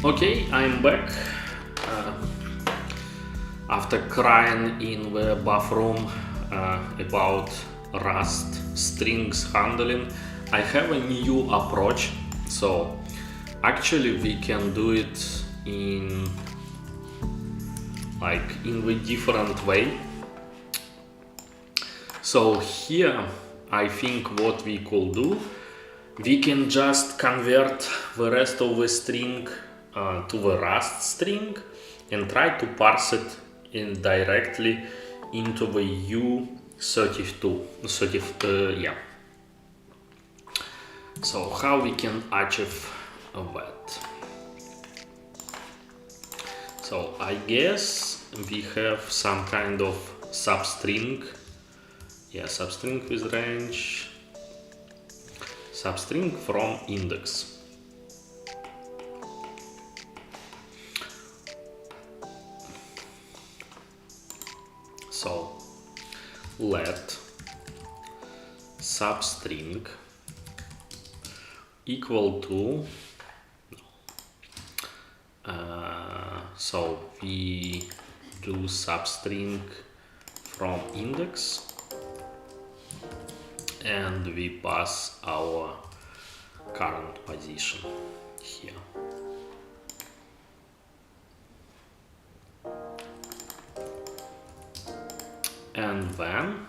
Speaker 1: Okay, I'm back. After crying in the bathroom about Rust strings handling, I have a new approach. So actually we can do it in the different way. So here I think what we could do, we can just convert the rest of the string to the Rust string and try to parse it directly into the U32. Yeah. So how we can achieve that? So I guess we have some kind of substring. Yeah, substring with range. Substring from index. So let substring equal to so we do substring from index and we pass our current position here. And then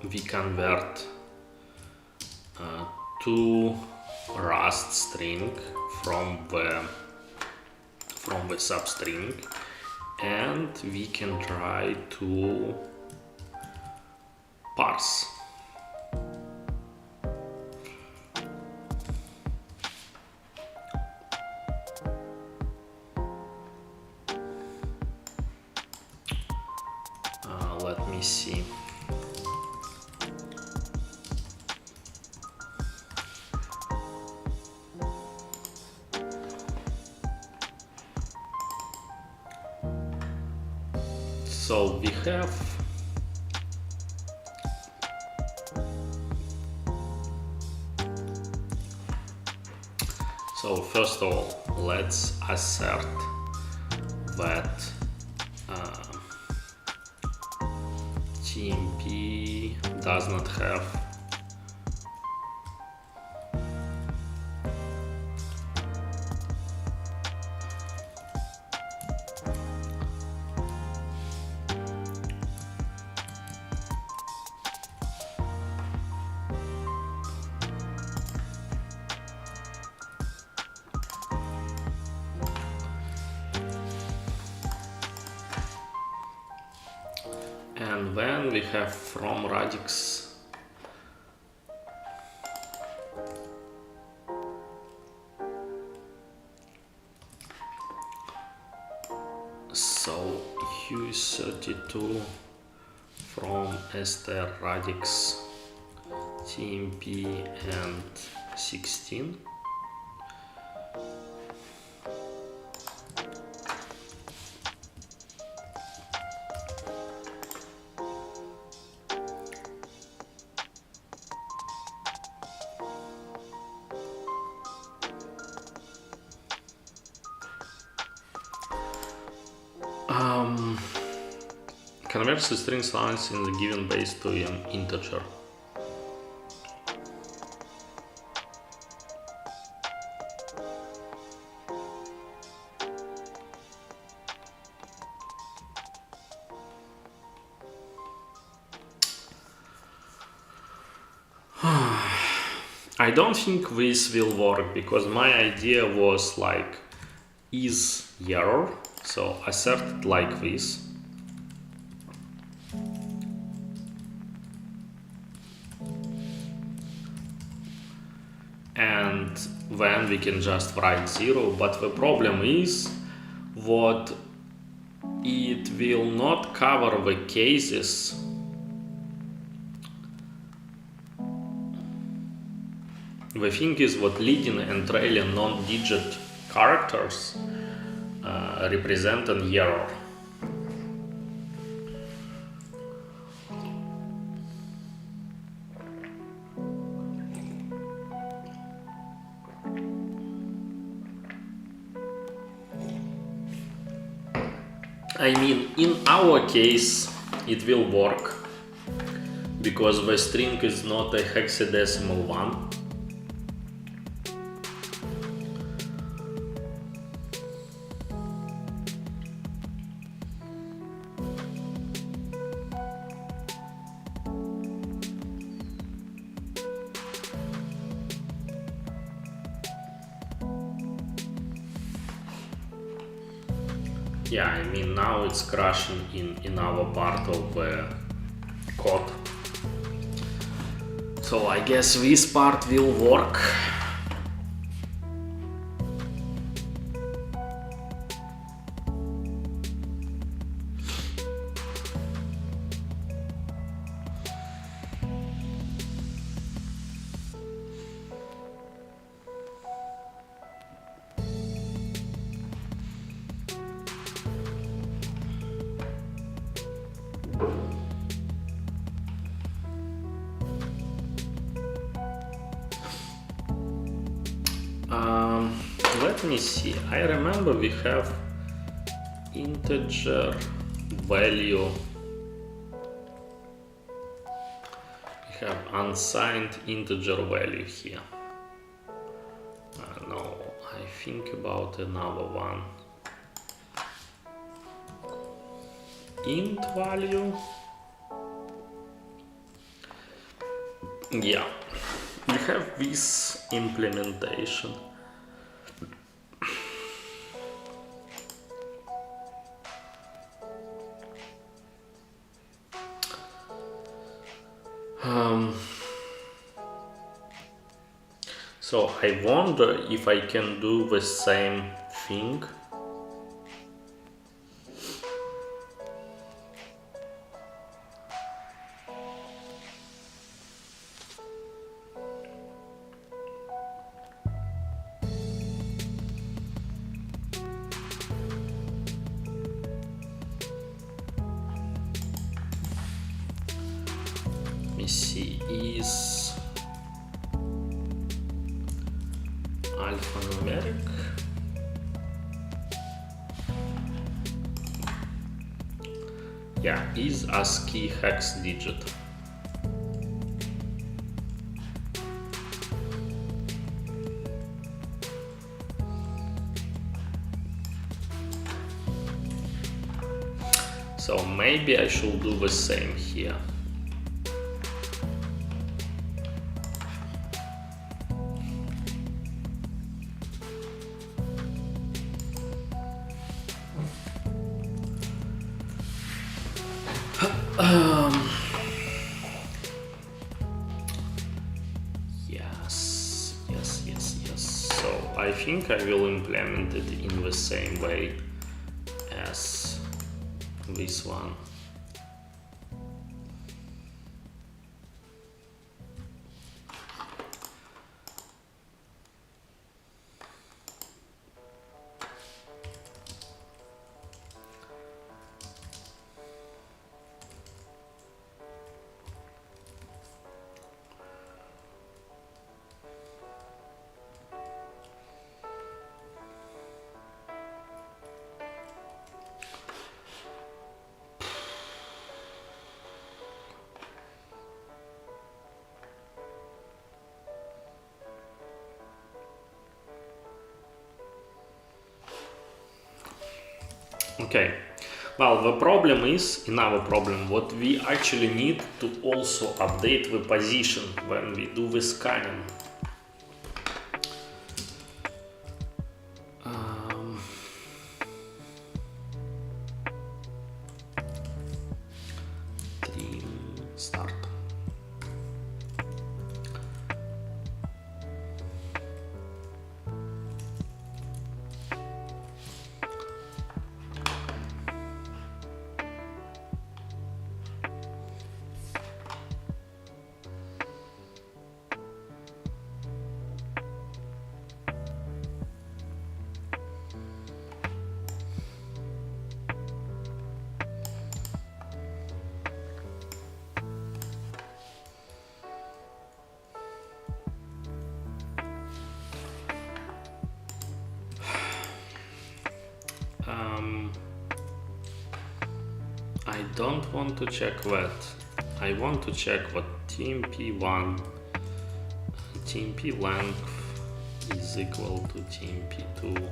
Speaker 1: we convert to Rust string from the substring, and we can try to parse. Let me see. So we have first of all, let's assert that TMP does not have and then we have from radix so U32 from str radix TMP and 16. Converts the string lines in the given base to an integer. I don't think this will work because my idea was like is error, so assert it like this. And then we can just write 0, but the problem is what it will not cover the cases the thing is what leading and trailing non-digit characters represent an error. I mean, in our case, it will work because the string is not a hexadecimal one. Yeah, I mean, now it's crashing in our part of the code. So I guess this part will work. Let me see. I remember we have integer value. We have unsigned integer value here. No, I think about another one. Int value. Yeah, we have this implementation. So I wonder if I can do the same thing. Let me see, is alphanumeric? Yeah, is ASCII hex digit. So maybe I should do the same here. Yes. So I think I will implement it in the same way as this one. Okay, well, the problem is, in our problem, what we actually need to also update the position when we do the scanning. Start. don't want to check that. I want to check what TMP1 TMP length is equal to TMP2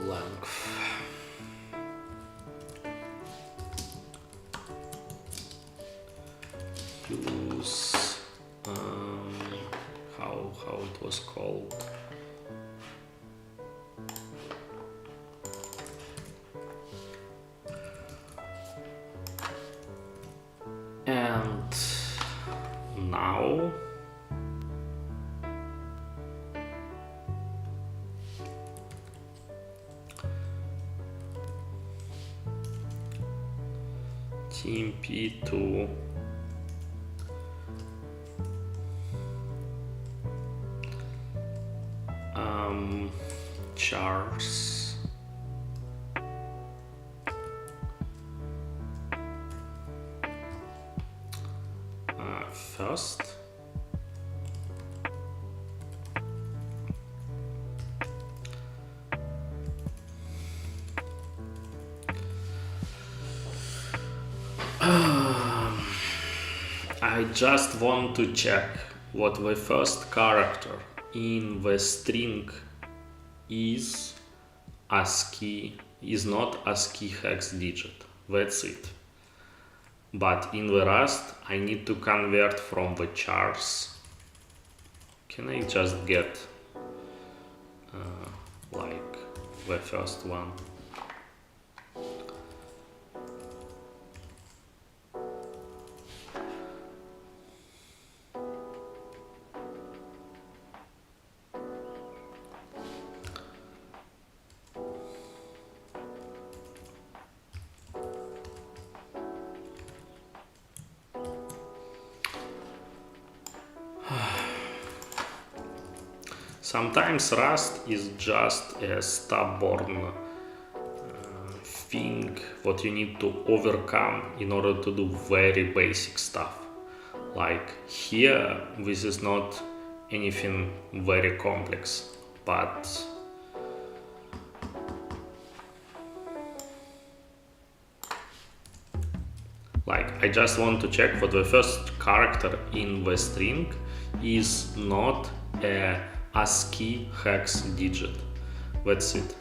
Speaker 1: length. Use how it was called. And now TMP2 chars first. I just want to check what the first character in the string is not ASCII hex digit. That's it. But in the Rust, I need to convert from the chars. Can I just get like the first one? Sometimes Rust is just a stubborn thing what you need to overcome in order to do very basic stuff. Like here, this is not anything very complex, but like I just want to check that the first character in the string is not a ASCII hex digit. That's it.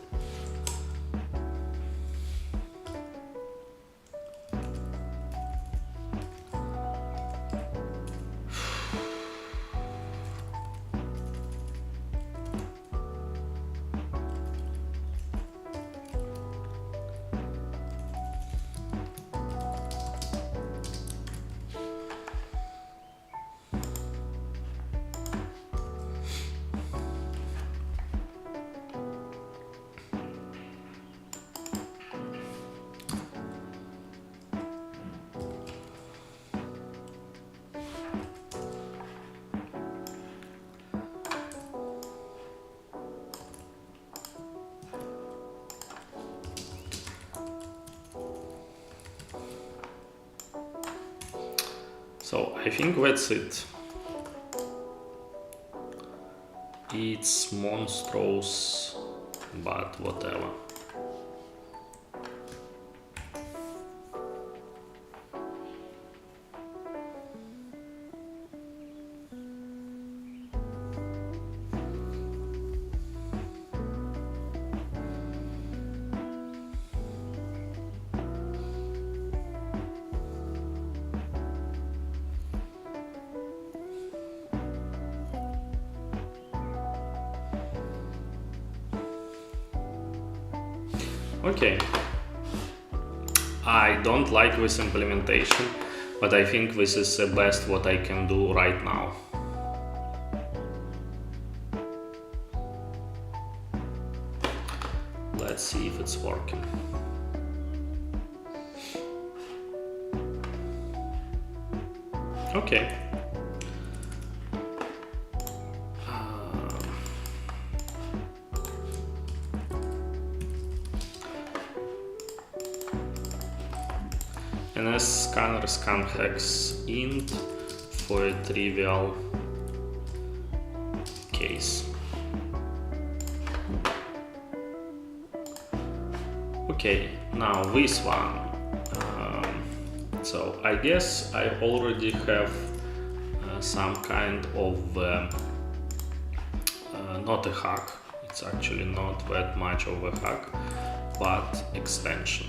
Speaker 1: So I think that's it. It's monstrous, but whatever. Okay, I don't like this implementation, but I think this is the best what I can do right now. Let's see if it's working. Okay. NS scanner scan hex int for a trivial case. Okay, now this one. So I guess I already have some kind of not a hack. It's actually not that much of a hack, but extension.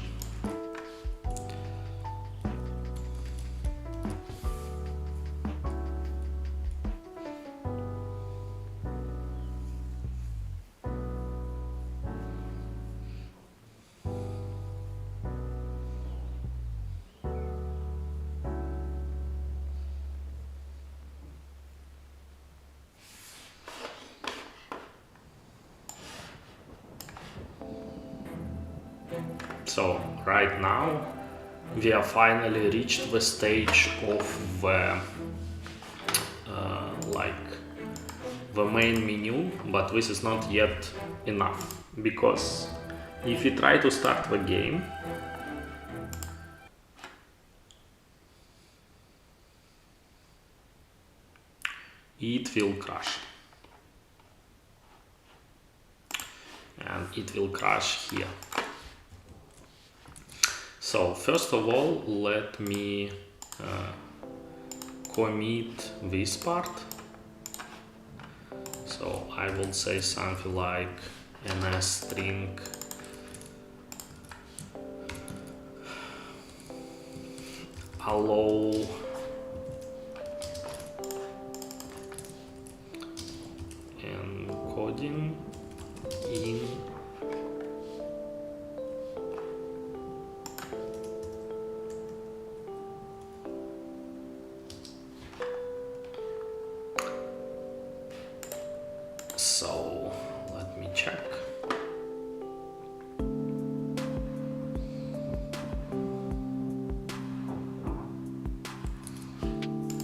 Speaker 1: So right now we have finally reached the stage of the the main menu, but this is not yet enough, because if we try to start the game, it will crash, and it will crash here. So first of all, let me commit this part. So I will say something like NSstring allow encoding in so let me check.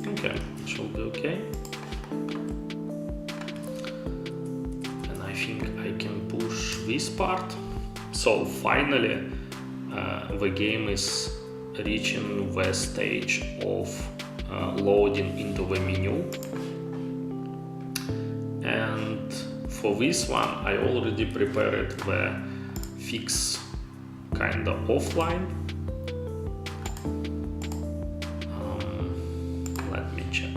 Speaker 1: Okay, it should be okay. And I think I can push this part. So finally the game is reaching the stage of loading into the menu. And for this one I already prepared the fix kind of offline. Let me check.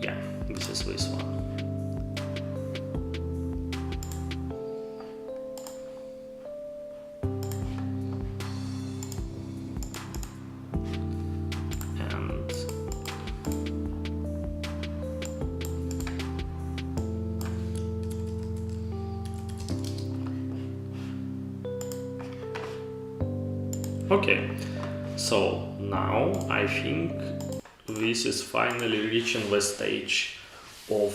Speaker 1: Yeah, this is this one. Okay, so now I think this is finally reaching the stage of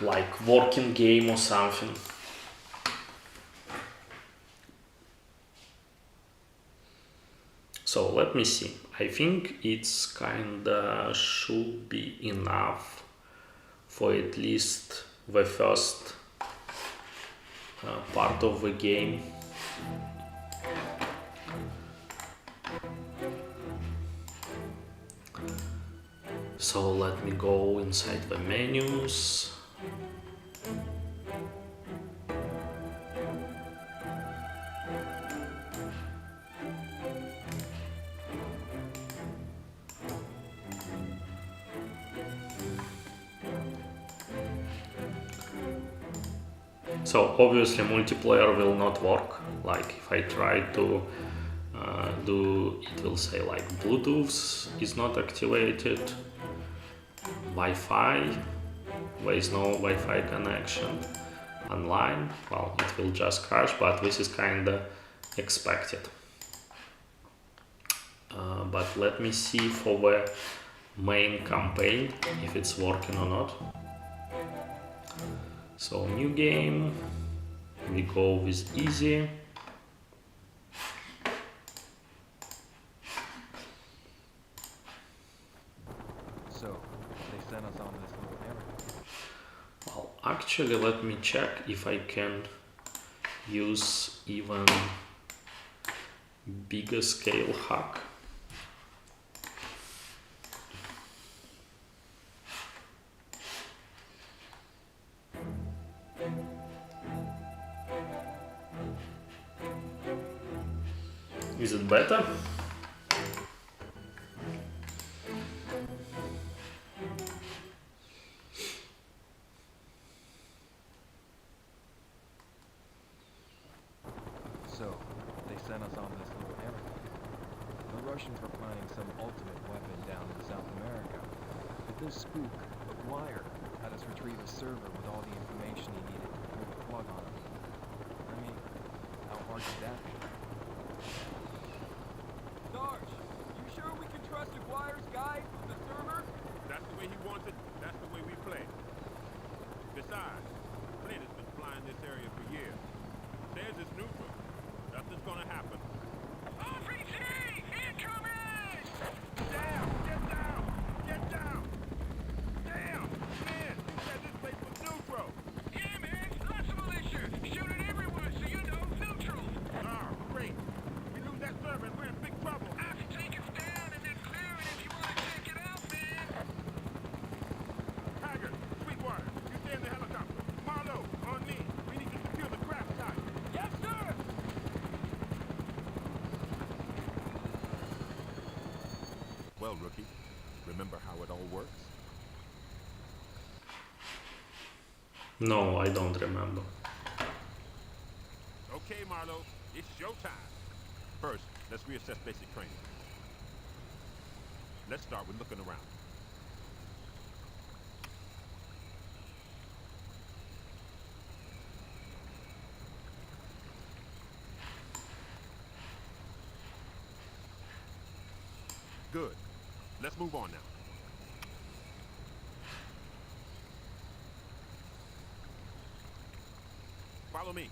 Speaker 1: like working game or something. So let me see. I think it's kinda should be enough for at least the first part of the game. So let me go inside the menus. So obviously multiplayer will not work. Like if I try to do, it will say like Bluetooth is not activated, Wi-Fi, there is no Wi-Fi connection, online, well, it will just crash, but this is kinda expected. But let me see for the main campaign if it's working or not. So new game, we go with easy.
Speaker 2: So they sent us on this little errand.
Speaker 1: Well, actually, let me check if I can use even bigger scale hack. Is it better?
Speaker 2: So, they sent us on this little errand. The Russians were planning some ultimate weapon down in South America. But this spook, McGuire, had us retrieve a server with all the information he needed to pull the plug on him. I mean, how hard could that be?
Speaker 3: Sarge, you sure we can trust McGuire's guide with the server?
Speaker 4: That's the way he wants it, that's the way we play. Besides, Flint has been flying this area for years. Says it's neutral. Nothing's gonna happen.
Speaker 3: RPG! Incoming!
Speaker 4: Down! Get down! Get down! Down! Man, you said this place was neutral!
Speaker 3: Yeah, man, lots of militia. Shooting everyone, so you know, neutral.
Speaker 4: Ah, great! We lose that server and we're in big trouble!
Speaker 3: I can take us down and then clear it if you want to check it out, man.
Speaker 4: Haggard, Sweetwater, you stay in the helicopter. Marlowe, on me. We need to secure the craft site.
Speaker 3: Yes, sir!
Speaker 4: Well, rookie, remember how it all works?
Speaker 1: No, I don't remember.
Speaker 4: Okay, Marlowe, it's showtime. First, let's reassess basic training. Let's start with looking around. Good. Let's move on now. Follow me.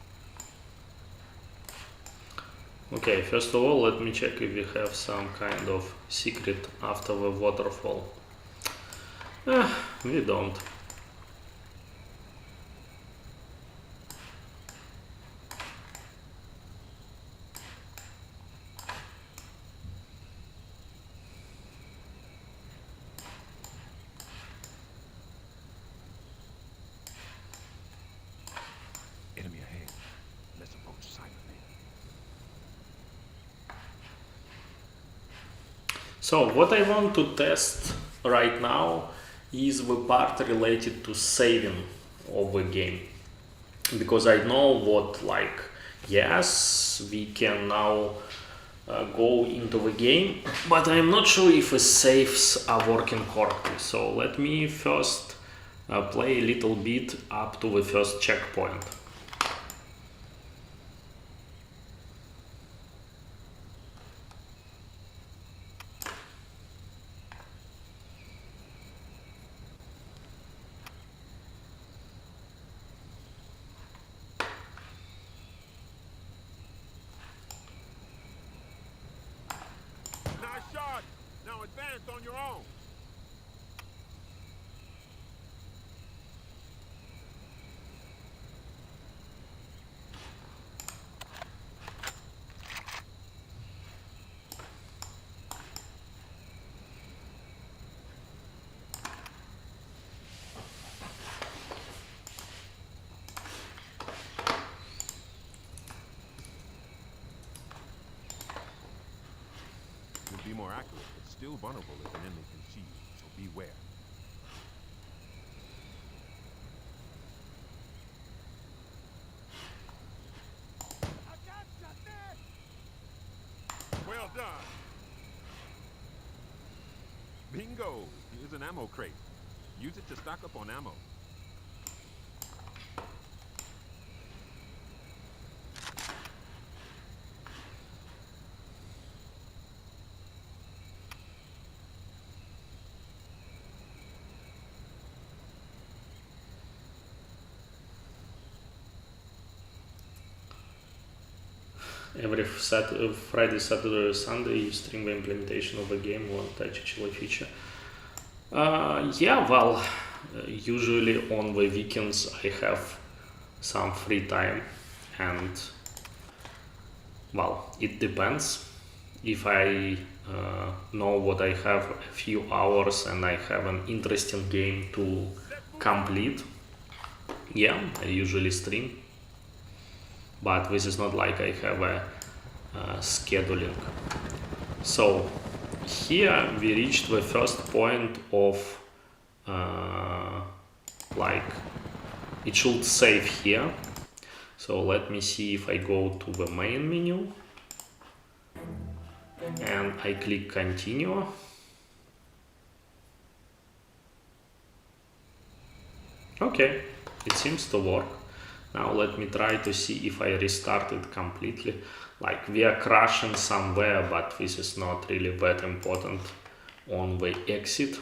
Speaker 1: Okay, first of all, let me check if we have some kind of secret after the waterfall. We don't.
Speaker 4: Enemy ahead. Let's approach silently.
Speaker 1: So what I want to test right now is the part related to saving of the game, because I know what, like, yes, we can now go into the game, but I'm not sure if the saves are working correctly. So let me first play a little bit up to the first checkpoint.
Speaker 4: Nice shot. Now advance on your own. You'll be more accurate, but still vulnerable if an enemy can see you, so beware.
Speaker 3: I got you there!
Speaker 4: Well done. Bingo! Here's an ammo crate. Use it to stock up on ammo.
Speaker 1: Every Friday, Saturday, or Sunday you stream the implementation of a game or touchHLE feature. Yeah, well, usually on the weekends I have some free time, and well, it depends. If I know what I have a few hours and I have an interesting game to complete, yeah, I usually stream. But this is not like I have a scheduling. So here we reached the first point of like it should save here. So let me see if I go to the main menu and I click continue. Okay, it seems to work. Now let me try to see if I restart it completely. Like we are crashing somewhere, but this is not really that important on the exit.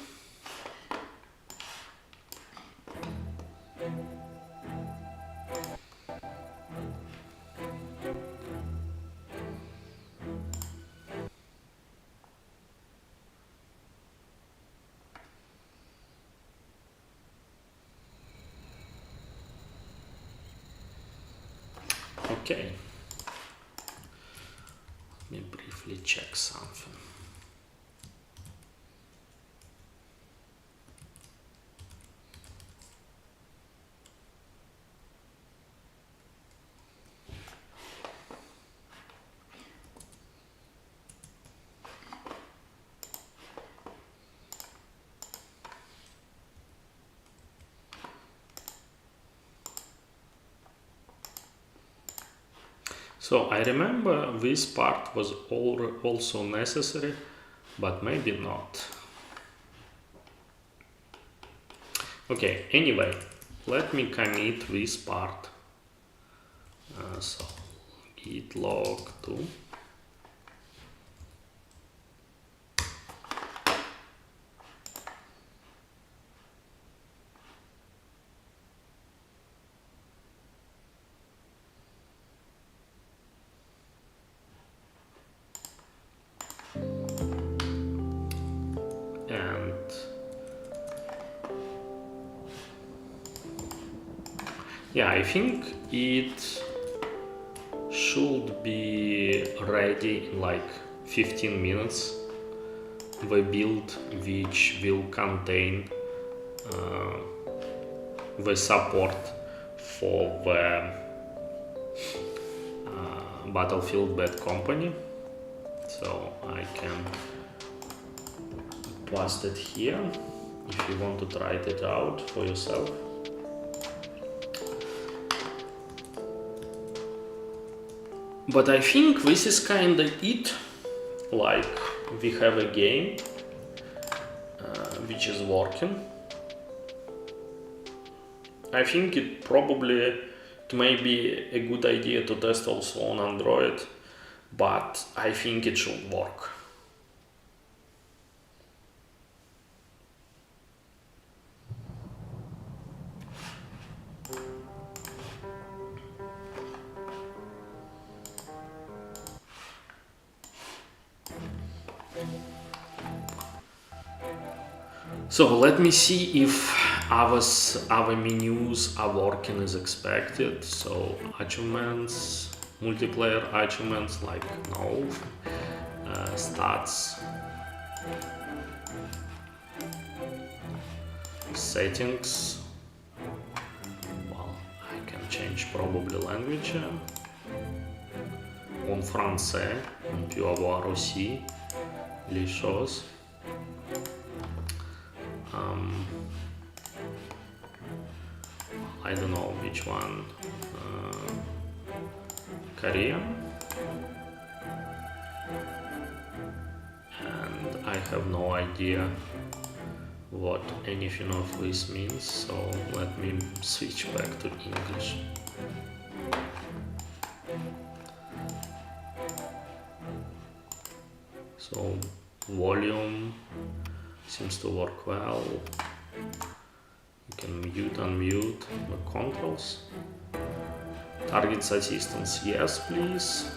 Speaker 1: Okay, let me briefly check something. So I remember this part was also necessary, but maybe not. Okay, anyway, let me commit this part. So git log 2. And yeah, I think it should be ready in like 15 minutes. The build which will contain the support for the Battlefield Bad Company. So I can paste it here if you want to try it out for yourself. But I think this is kinda it. Like we have a game which is working. I think it may be a good idea to test also on Android, but I think it should work. So let me see if our menus are working as expected. So achievements, multiplayer achievements, like no, stats, settings. Well, I can change probably language. En français, on peut avoir aussi les choses. I don't know which one. Korean. And I have no idea what anything of this means, so let me switch back to English. So volume seems to work well. You can mute, unmute the controls. Targets assistance, yes please.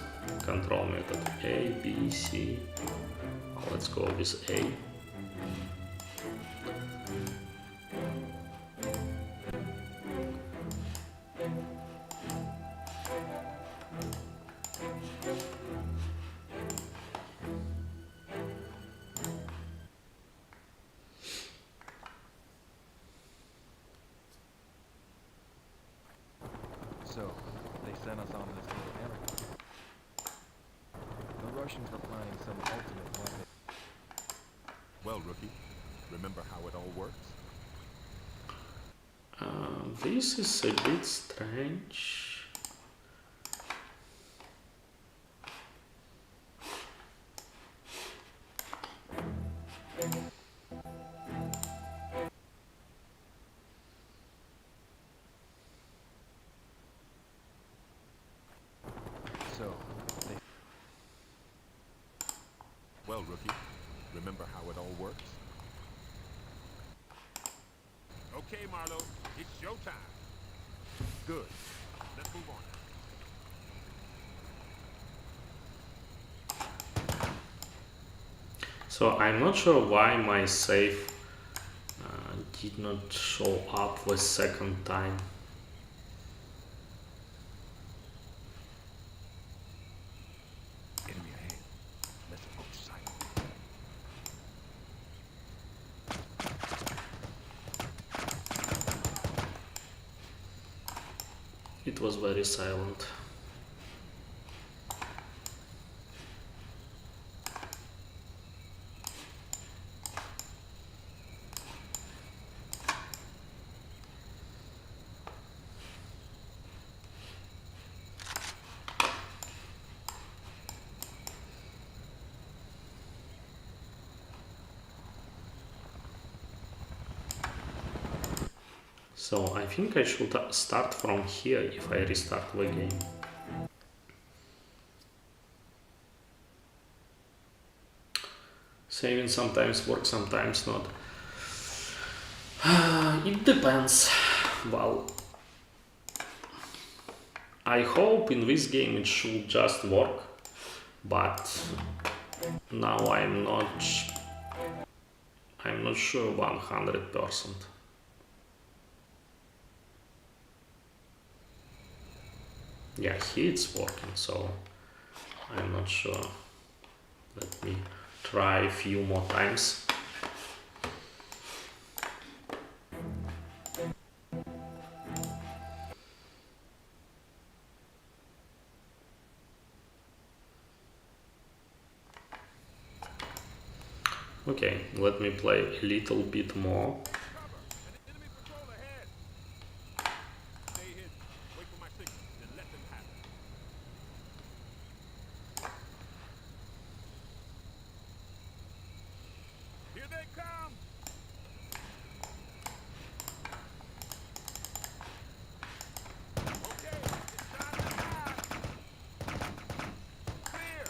Speaker 1: Control method A, B, C. Let's go with A.
Speaker 2: So, they sent us on this little errand. Russians were planning some ultimate weapon.
Speaker 4: Well, rookie, remember how it all works?
Speaker 1: This is a bit strange.
Speaker 2: So, they
Speaker 4: Well, rookie, remember how it all works? Okay, Marlo, it's showtime. Good. Let's move on.
Speaker 1: So I'm not sure why my save did not show up the second time.
Speaker 2: enemy ahead. Let's approach sight.
Speaker 1: It was very silent. So I think I should start from here if I restart the game. Saving sometimes works, sometimes not. It depends. Well, I hope in this game it should just work, but now I'm not sure 100%. Yeah, here it's working, so I'm not sure. Let me try a few more times. Okay, let me play a little bit more.
Speaker 4: Cover! An enemy patrol ahead! Stay hidden. Wait for my signal, then let them have it. Here they come! Okay, it's time to die! Clear!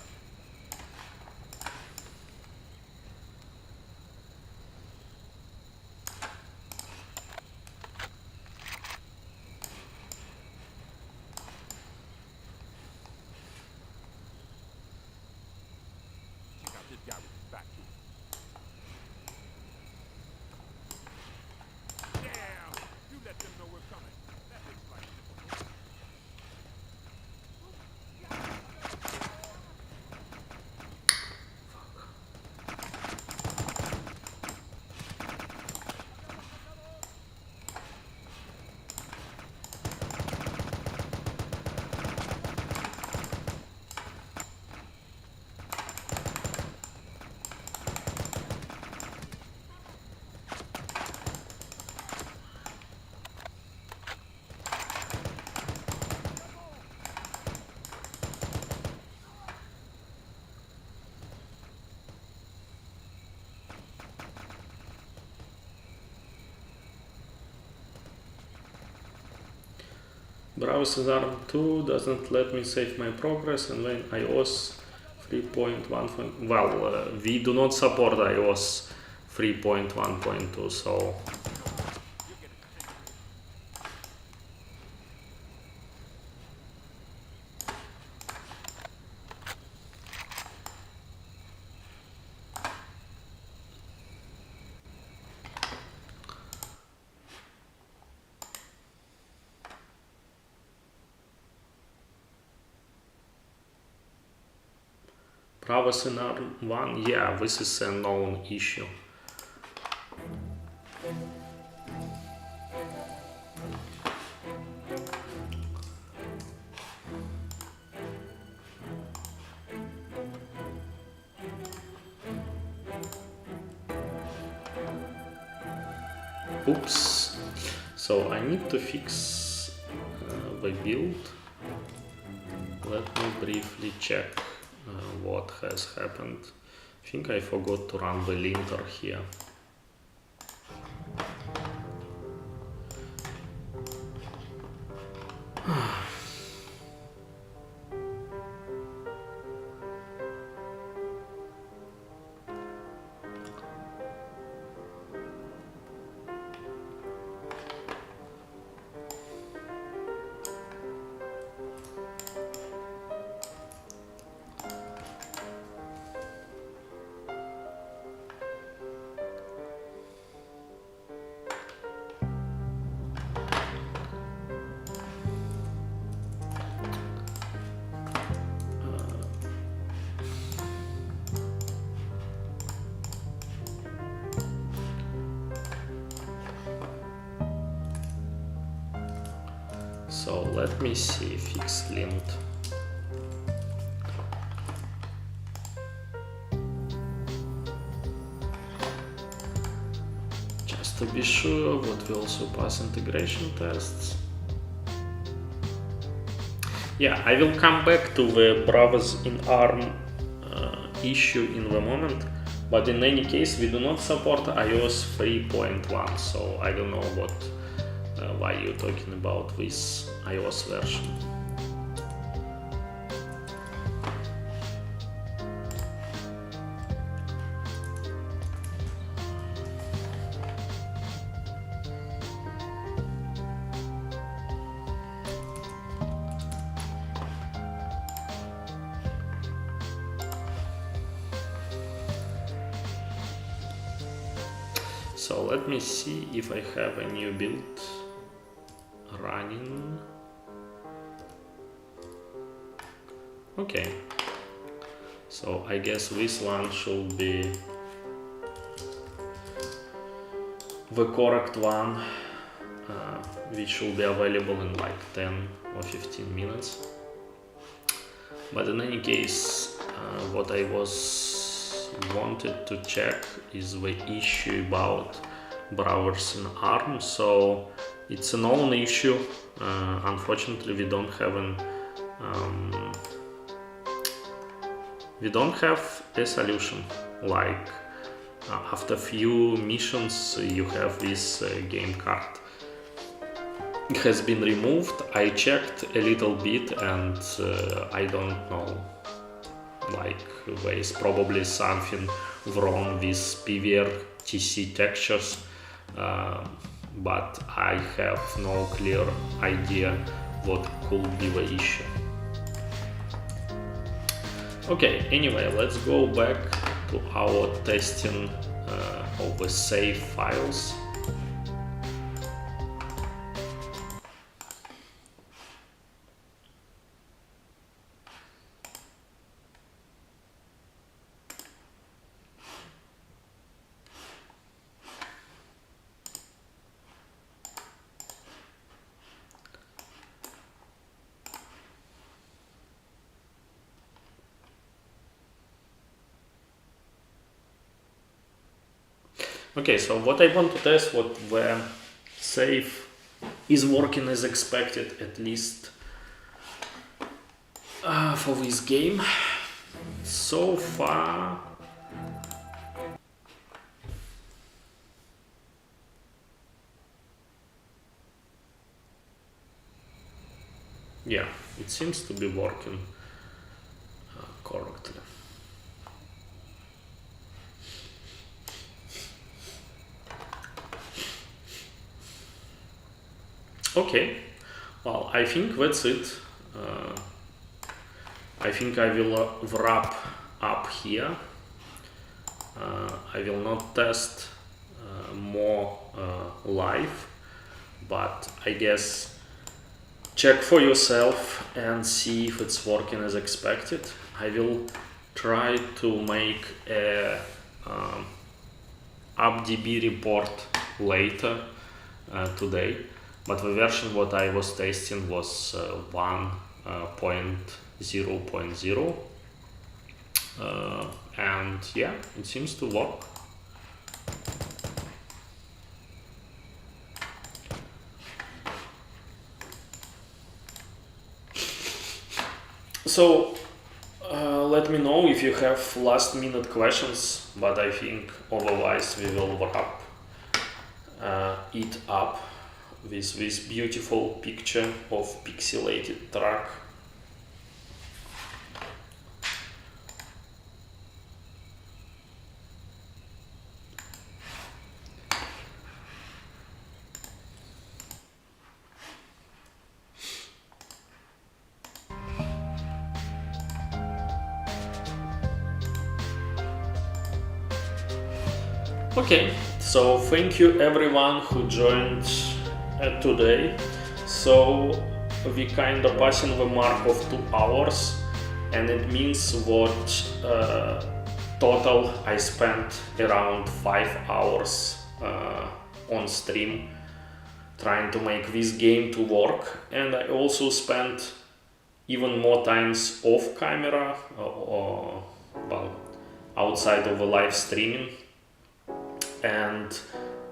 Speaker 4: Check out this guy with his back to us. Damn! You let them know we're coming. That makes life difficult.
Speaker 1: Browser ARM 2 doesn't let me save my progress, and when iOS 3.1, well, we do not support iOS 3.1.2, so Browser in ARM1, yeah, this is a known issue. Oops. So I need to fix the build. Let me briefly check what has happened. I think I forgot to run the linter here. So let me see, fix lint. Just to be sure, what will also pass integration tests. Yeah, I will come back to the browse in ARM issue in the moment, but in any case we do not support iOS 3.1, so I don't know what why you're talking about this iOS version. So let me see if I have a new build running. Okay, so I guess this one should be the correct one, which should be available in like 10 or 15 minutes. But in any case, what I wanted to check is the issue about browsers in ARM. So it's a known issue. Unfortunately, we don't have a solution. Like after few missions, you have this game card. It has been removed. I checked a little bit, and I don't know. Like there is probably something wrong with PVR-TC textures. But I have no clear idea what could be the issue. Okay, anyway, let's go back to our testing of the save files. Okay, so what I want to test, what the save is working as expected, at least for this game. So far, yeah, it seems to be working correctly. Okay, well, I think that's it. I think I will wrap up here. I will not test more live, but I guess check for yourself and see if it's working as expected. I will try to make a AppDB report later today. But the version what I was testing was 1.0.0 and yeah, it seems to work. So let me know if you have last minute questions, but I think otherwise we will wrap it up with this beautiful picture of pixelated truck. Okay, so thank you everyone who joined today. So we kind of passing the mark of 2 hours, and it means what total I spent around 5 hours on stream trying to make this game to work, and I also spent even more times off camera or well, outside of the live streaming. And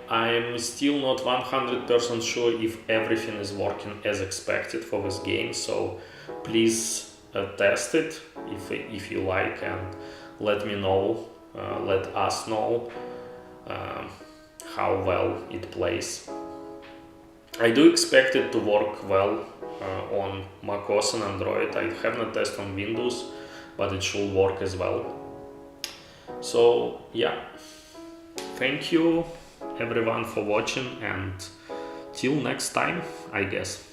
Speaker 1: I'm still not 100% sure if everything is working as expected for this game, so please test it if you like, and let me know, let us know how well it plays. I do expect it to work well on macOS and Android. I have not tested on Windows, but it should work as well. So yeah. Thank you everyone for watching, and till next time, I guess.